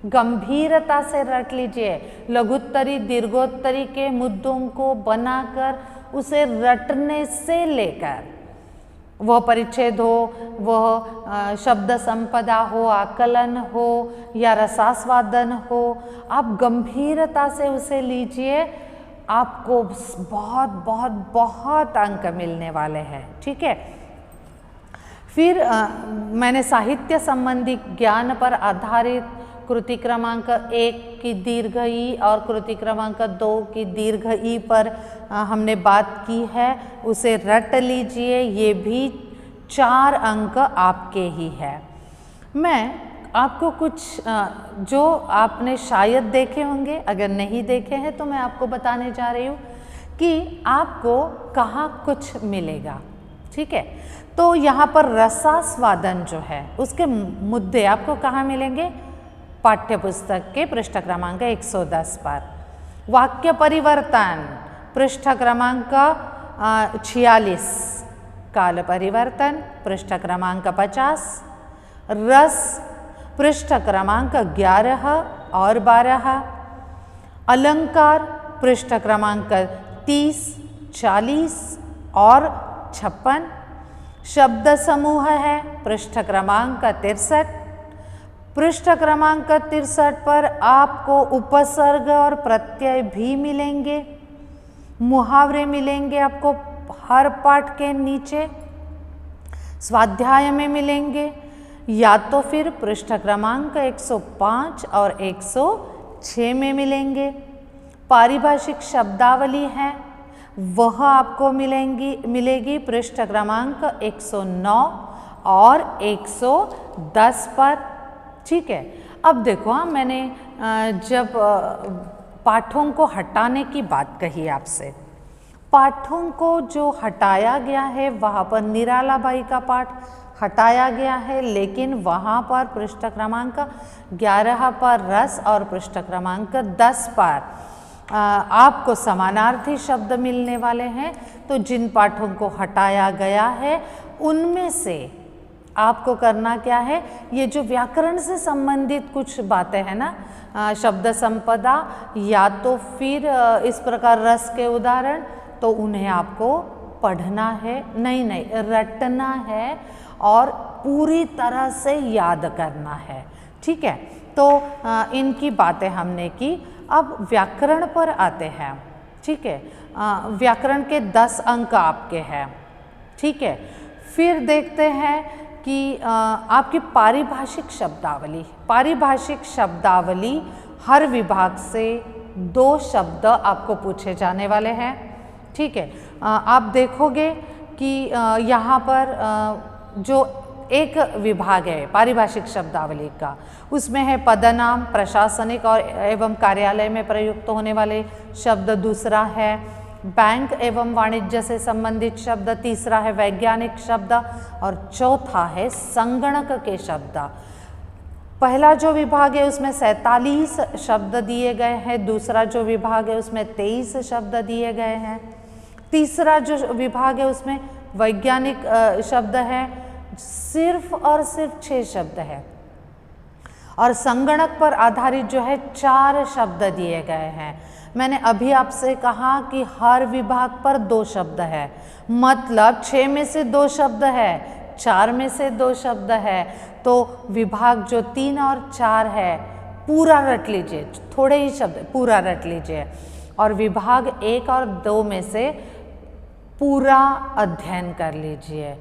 [SPEAKER 2] गंभीरता से रट लीजिए। लघुत्तरी दीर्घोत्तरी के मुद्दों को बनाकर उसे रटने से लेकर वह परिच्छेद हो, वह शब्द संपदा हो, आकलन हो या रसास्वादन हो, आप गंभीरता से उसे लीजिए। आपको बहुत बहुत बहुत अंक मिलने वाले हैं। ठीक है, फिर मैंने साहित्य संबंधी ज्ञान पर आधारित कृति क्रमांक 1 की दीर्घ ई और कृति क्रमांक 2 की दीर्घ ई पर हमने बात की है, उसे रट लीजिए। ये भी 4 अंक आपके ही है। मैं आपको कुछ जो आपने शायद देखे होंगे, अगर नहीं देखे हैं तो मैं आपको बताने जा रही हूँ कि आपको कहाँ कुछ मिलेगा। ठीक है, तो यहाँ पर रसास्वादन जो है उसके मुद्दे आपको कहाँ मिलेंगे? पाठ्य पुस्तक के पृष्ठ क्रमांक 110 पर। वाक्य परिवर्तन पृष्ठ क्रमांक 46, काल परिवर्तन पृष्ठ क्रमांक 50, रस पृष्ठ क्रमांक 11 और 12, अलंकार पृष्ठ क्रमांक 30, 40 और 56, शब्द समूह है पृष्ठ क्रमांक 63। पृष्ठ क्रमांक 63 पर आपको उपसर्ग और प्रत्यय भी मिलेंगे, मुहावरे मिलेंगे आपको हर पाठ के नीचे, स्वाध्याय में मिलेंगे, या तो फिर पृष्ठ क्रमांक 105 और 106 में मिलेंगे। पारिभाषिक शब्दावली है वह आपको मिलेगी पृष्ठ क्रमांक 109 और 110 पर। ठीक है, अब देखो मैंने जब पाठों को हटाने की बात कही आपसे, पाठों को जो हटाया गया है वहाँ पर निराला बाई का पाठ हटाया गया है, लेकिन वहाँ पर पृष्ठ क्रमांक 11 पर रस और पृष्ठ क्रमांक 10 पर आपको समानार्थी शब्द मिलने वाले हैं। तो जिन पाठों को हटाया गया है उनमें से आपको करना क्या है, ये जो व्याकरण से संबंधित कुछ बातें हैं ना, शब्द संपदा या तो फिर इस प्रकार रस के उदाहरण, तो उन्हें आपको पढ़ना है, नहीं रटना है और पूरी तरह से याद करना है। ठीक है, तो इनकी बातें हमने की। अब व्याकरण पर आते हैं। ठीक है, व्याकरण के 10 अंक आपके हैं। ठीक है, फिर देखते हैं कि आपकी पारिभाषिक शब्दावली हर विभाग से 2 शब्द आपको पूछे जाने वाले हैं। ठीक है, आप देखोगे कि यहाँ पर जो एक विभाग है पारिभाषिक शब्दावली का, उसमें है पदनाम, प्रशासनिक और एवं कार्यालय में प्रयुक्त होने वाले शब्द, दूसरा है बैंक एवं वाणिज्य से संबंधित शब्द, तीसरा है वैज्ञानिक शब्द और चौथा है संगणक के शब्द। पहला जो विभाग है उसमें 47 शब्द दिए गए हैं, दूसरा जो विभाग है उसमें 23 शब्द दिए गए हैं, तीसरा जो विभाग है उसमें वैज्ञानिक शब्द है सिर्फ और सिर्फ 6 शब्द है, और संगणक पर आधारित जो है 4 शब्द दिए गए हैं। मैंने अभी आपसे कहा कि हर विभाग पर 2 शब्द है, मतलब 6 में से 2 शब्द है, 4 में से 2 शब्द है, तो विभाग जो 3 और 4 है पूरा रट लीजिए, थोड़े ही शब्द पूरा रट लीजिए, और विभाग 1 और 2 में से पूरा अध्ययन कर लीजिए।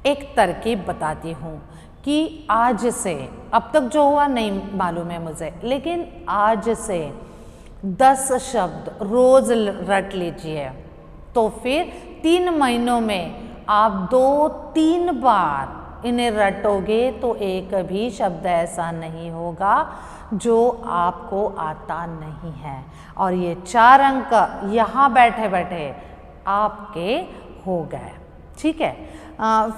[SPEAKER 2] एक तरकीब बताती हूँ कि आज से, अब तक जो हुआ नहीं मालूम है मुझे, लेकिन आज से 10 शब्द रोज रट लीजिए, तो फिर 3 महीनों में आप 2-3 बार इन्हें रटोगे तो एक भी शब्द ऐसा नहीं होगा जो आपको आता नहीं है, और ये 4 अंक यहाँ बैठे बैठे आपके हो गए। ठीक है,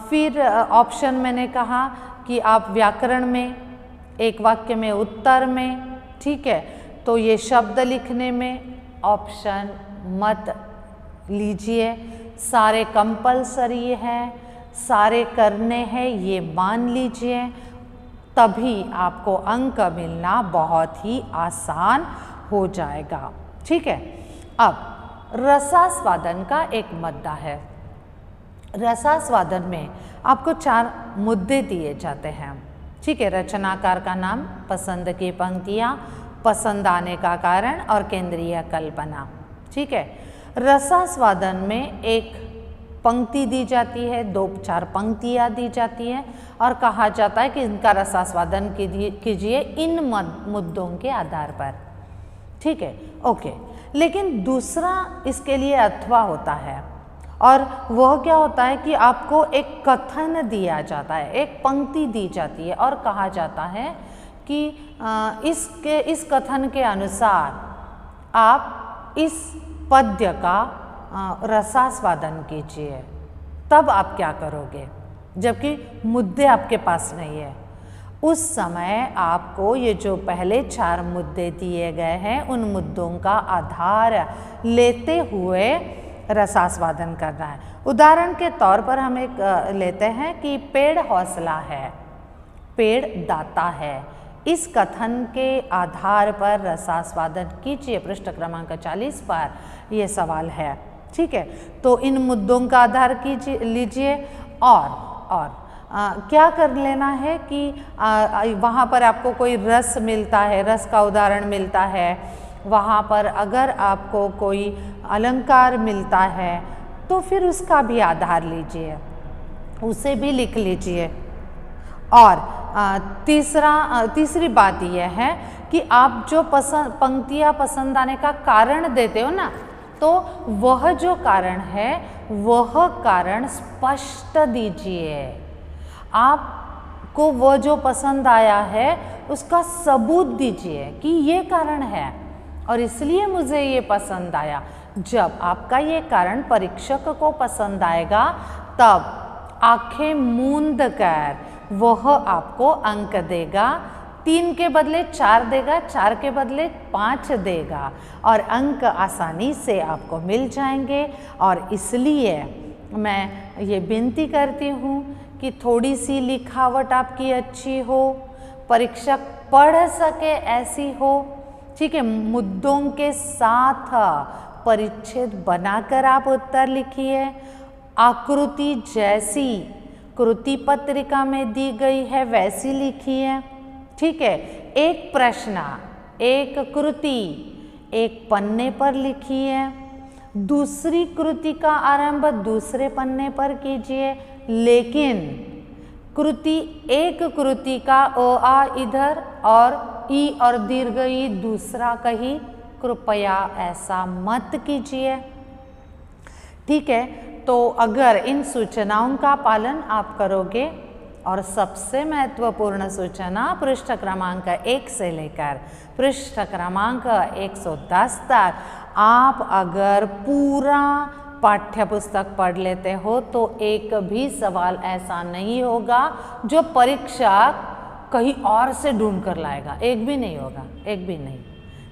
[SPEAKER 2] फिर ऑप्शन मैंने कहा कि आप व्याकरण में, एक वाक्य में, उत्तर में, ठीक है, तो ये शब्द लिखने में ऑप्शन मत लीजिए, सारे कंपलसरी है, सारे करने हैं, ये मान लीजिए, तभी आपको अंक मिलना बहुत ही आसान हो जाएगा। ठीक है, अब रसास्वादन का एक मुद्दा है। रसास्वादन में आपको 4 मुद्दे दिए जाते हैं। ठीक है, रचनाकार का नाम, पसंद की पंक्तियाँ, पसंद आने का कारण और केंद्रीय कल्पना। ठीक है, रसास्वादन में एक पंक्ति दी जाती है, 2-4 पंक्तियाँ दी जाती हैं और कहा जाता है कि इनका रसास्वादन कीजिए इन मुद्दों के आधार पर। ठीक है, ओके। लेकिन दूसरा इसके लिए अथवा होता है, और वह क्या होता है कि आपको एक कथन दिया जाता है, एक पंक्ति दी जाती है और कहा जाता है कि इस कथन के अनुसार आप इस पद्य का रसास्वादन कीजिए। तब आप क्या करोगे, जबकि मुद्दे आपके पास नहीं है। उस समय आपको ये जो पहले 4 मुद्दे दिए गए हैं उन मुद्दों का आधार लेते हुए रसास्वादन करना है। उदाहरण के तौर पर हम एक लेते हैं कि पेड़ हौसला है, पेड़ दाता है, इस कथन के आधार पर रसास्वादन कीजिए। पृष्ठ क्रमांक 40 पर ये सवाल है। ठीक है, तो इन मुद्दों का आधार लीजिए और क्या कर लेना है कि वहाँ पर आपको कोई रस मिलता है, रस का उदाहरण मिलता है, वहाँ पर अगर आपको कोई अलंकार मिलता है तो फिर उसका भी आधार लीजिए, उसे भी लिख लीजिए। और तीसरी बात यह है कि आप जो पंक्तियाँ पसंद आने का कारण देते हो ना, तो वह जो कारण है वह कारण स्पष्ट दीजिए। आपको वह जो पसंद आया है उसका सबूत दीजिए कि ये कारण है और इसलिए मुझे ये पसंद आया। जब आपका ये कारण परीक्षक को पसंद आएगा तब आंखें मूंद कर वह आपको अंक देगा। 3 के बदले 4 देगा, 4 के बदले 5 देगा और अंक आसानी से आपको मिल जाएंगे। और इसलिए मैं ये विनती करती हूँ कि थोड़ी सी लिखावट आपकी अच्छी हो, परीक्षक पढ़ सके ऐसी हो। ठीक है, मुद्दों के साथ परिच्छेद बनाकर आप उत्तर लिखिए। आकृति जैसी कृति पत्रिका में दी गई है वैसी लिखिए। ठीक है, एक प्रश्न, एक कृति एक पन्ने पर लिखिए। दूसरी कृति का आरंभ दूसरे पन्ने पर कीजिए, लेकिन एक कृति का आ इधर और ई और दीर्घ ई दूसरा कहीं, कृपया ऐसा मत कीजिए। ठीक है, तो अगर इन सूचनाओं का पालन आप करोगे, और सबसे महत्वपूर्ण सूचना पृष्ठ क्रमांक 1 से लेकर पृष्ठ क्रमांक 110 तक आप अगर पूरा पाठ्य पुस्तक पढ़ लेते हो तो एक भी सवाल ऐसा नहीं होगा जो परीक्षा कहीं और से ढूंढ कर लाएगा। एक भी नहीं होगा, एक भी नहीं।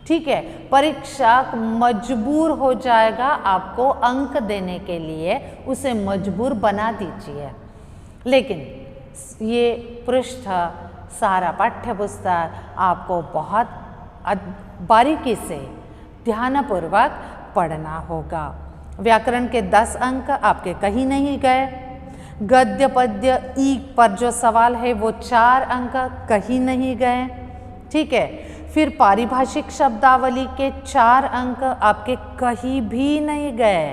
[SPEAKER 2] ठीक है, परीक्षक मजबूर हो जाएगा आपको अंक देने के लिए, उसे मजबूर बना दीजिए। लेकिन ये पृष्ठ सारा पाठ्य पुस्तक आपको बहुत बारीकी से ध्यानपूर्वक पढ़ना होगा। व्याकरण के 10 अंक आपके कहीं नहीं गए। गद्य पद्य ई पर जो सवाल है वो 4 अंक कहीं नहीं गए। ठीक है, फिर पारिभाषिक शब्दावली के 4 अंक आपके कहीं भी नहीं गए,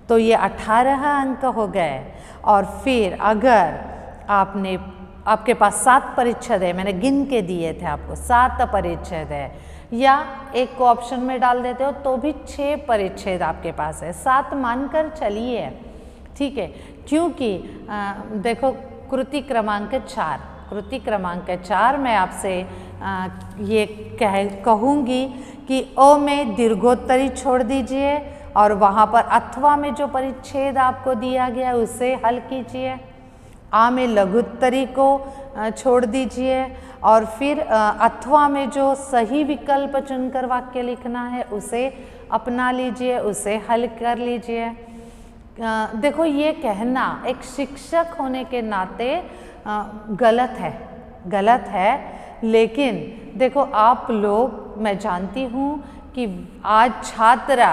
[SPEAKER 2] तो ये 18 अंक हो गए। और फिर अगर आपके पास 7 परिच्छेद है, मैंने गिन के दिए थे आपको 7 परिच्छेद है, या एक को ऑप्शन में डाल देते हो तो भी 6 परिच्छेद आपके पास है, 7 मानकर चलिए। ठीक है, क्योंकि देखो कृति क्रमांक 4 मैं आपसे ये कहूँगी कि अ में दीर्घोत्तरी छोड़ दीजिए और वहाँ पर अथवा में जो परिच्छेद आपको दिया गया है उसे हल कीजिए। आ में लघुत्तरी को छोड़ दीजिए और फिर अथवा में जो सही विकल्प चुनकर वाक्य लिखना है उसे अपना लीजिए, उसे हल कर लीजिए। देखो, ये कहना एक शिक्षक होने के नाते गलत है, लेकिन देखो आप लोग, मैं जानती हूँ कि आज छात्र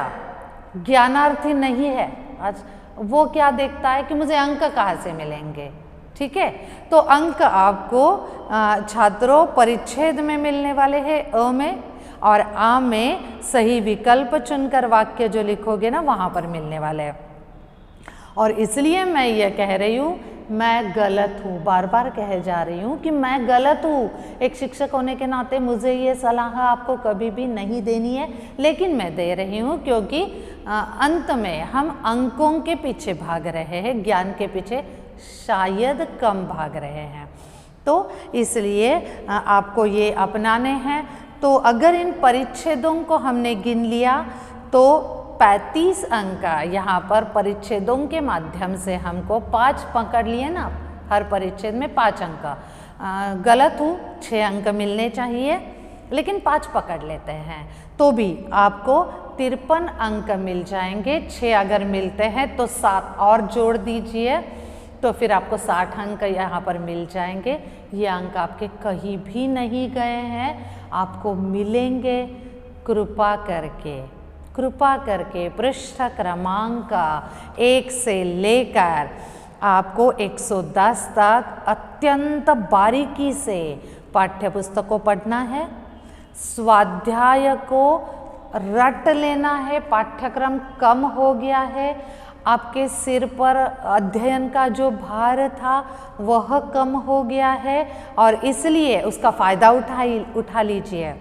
[SPEAKER 2] ज्ञानार्थी नहीं है। आज वो क्या देखता है कि मुझे अंक कहाँ से मिलेंगे। ठीक है, तो अंक आपको छात्रों परिच्छेद में मिलने वाले हैं, अ में, और आ में सही विकल्प चुनकर वाक्य जो लिखोगे ना वहाँ पर मिलने वाले हैं। और इसलिए मैं ये कह रही हूँ, मैं गलत हूँ, बार बार कहे जा रही हूँ कि मैं गलत हूँ। एक शिक्षक होने के नाते मुझे ये सलाह आपको कभी भी नहीं देनी है, लेकिन मैं दे रही हूँ क्योंकि अंत में हम अंकों के पीछे भाग रहे हैं, ज्ञान के पीछे शायद कम भाग रहे हैं, तो इसलिए आपको ये अपनाने हैं। तो अगर इन परिच्छेदों को हमने गिन लिया तो 35 अंक यहाँ पर परिच्छेदों के माध्यम से हमको 5 पकड़ लिए ना, हर परिच्छेद में 5 अंक। गलत हूँ, 6 अंक मिलने चाहिए, लेकिन 5 पकड़ लेते हैं तो भी आपको 53 अंक मिल जाएंगे। 6 अगर मिलते हैं तो 7 और जोड़ दीजिए तो फिर आपको 60 अंक यहाँ पर मिल जाएंगे। ये अंक आपके कहीं भी नहीं गए हैं, आपको मिलेंगे। कृपा करके पृष्ठ क्रमांक 1 से लेकर आपको 110 तक अत्यंत बारीकी से पाठ्य पुस्तक को पढ़ना है, स्वाध्याय को रट लेना है। पाठ्यक्रम कम हो गया है, आपके सिर पर अध्ययन का जो भार था वह कम हो गया है और इसलिए उसका फ़ायदा उठा लीजिए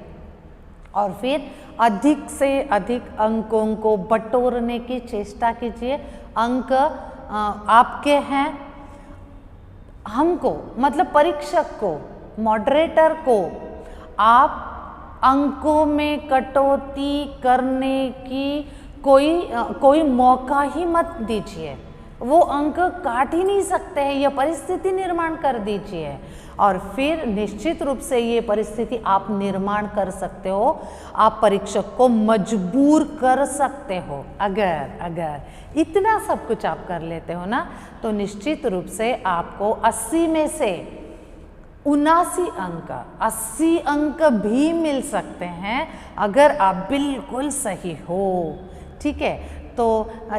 [SPEAKER 2] और फिर अधिक से अधिक अंकों को बटोरने की चेष्टा कीजिए। अंक आपके हैं, हमको मतलब परीक्षक को, मॉडरेटर को आप अंकों में कटौती करने की कोई मौका ही मत दीजिए। वो अंक काट ही नहीं सकते हैं, यह परिस्थिति निर्माण कर दीजिए और फिर निश्चित रूप से ये परिस्थिति आप निर्माण कर सकते हो, आप परीक्षक को मजबूर कर सकते हो। अगर इतना सब कुछ आप कर लेते हो ना, तो निश्चित रूप से आपको 80 में से 80 अंक भी मिल सकते हैं अगर आप बिल्कुल सही हो। ठीक है, तो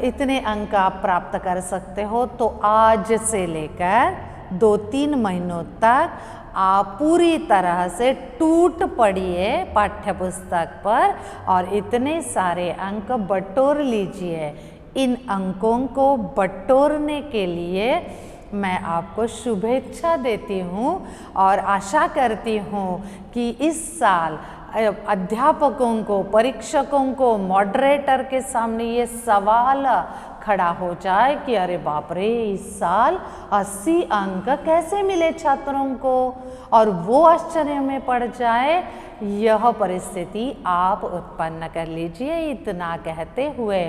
[SPEAKER 2] इतने अंक आप प्राप्त कर सकते हो। तो आज से लेकर 2-3 महीनों तक आप पूरी तरह से टूट पड़िए पाठ्य पुस्तक पर और इतने सारे अंक बटोर लीजिए। इन अंकों को बटोरने के लिए मैं आपको शुभेच्छा देती हूँ और आशा करती हूँ कि इस साल अध्यापकों को, परीक्षकों को, मॉडरेटर के सामने ये सवाल खड़ा हो जाए कि अरे बाप रे, इस साल 80 अंक कैसे मिले छात्रों को, और वो आश्चर्य में पड़ जाए। यह परिस्थिति आप उत्पन्न कर लीजिए। इतना कहते हुए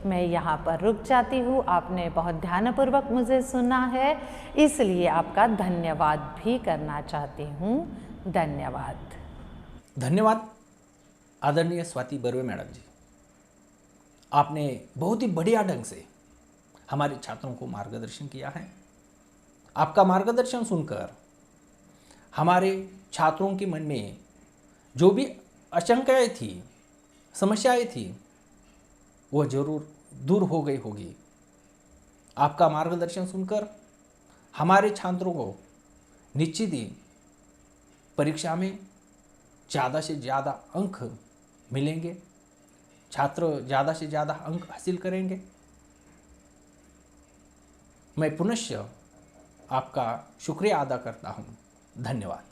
[SPEAKER 2] मैं यहाँ पर रुक जाती हूँ। आपने बहुत ध्यानपूर्वक मुझे सुना है, इसलिए आपका धन्यवाद भी करना चाहती हूँ।
[SPEAKER 1] धन्यवाद आदरणीय स्वाति बर्वे मैडम जी। आपने बहुत ही बढ़िया ढंग से हमारे छात्रों को मार्गदर्शन किया है। आपका मार्गदर्शन सुनकर हमारे छात्रों के मन में जो भी आशंकाएं थी, समस्याएं थी, वह जरूर दूर हो गई होगी। आपका मार्गदर्शन सुनकर हमारे छात्रों को निश्चित ही परीक्षा में ज़्यादा से ज़्यादा अंक मिलेंगे, छात्र ज़्यादा से ज़्यादा अंक हासिल करेंगे। मैं पुनश्च आपका शुक्रिया अदा करता हूँ। धन्यवाद।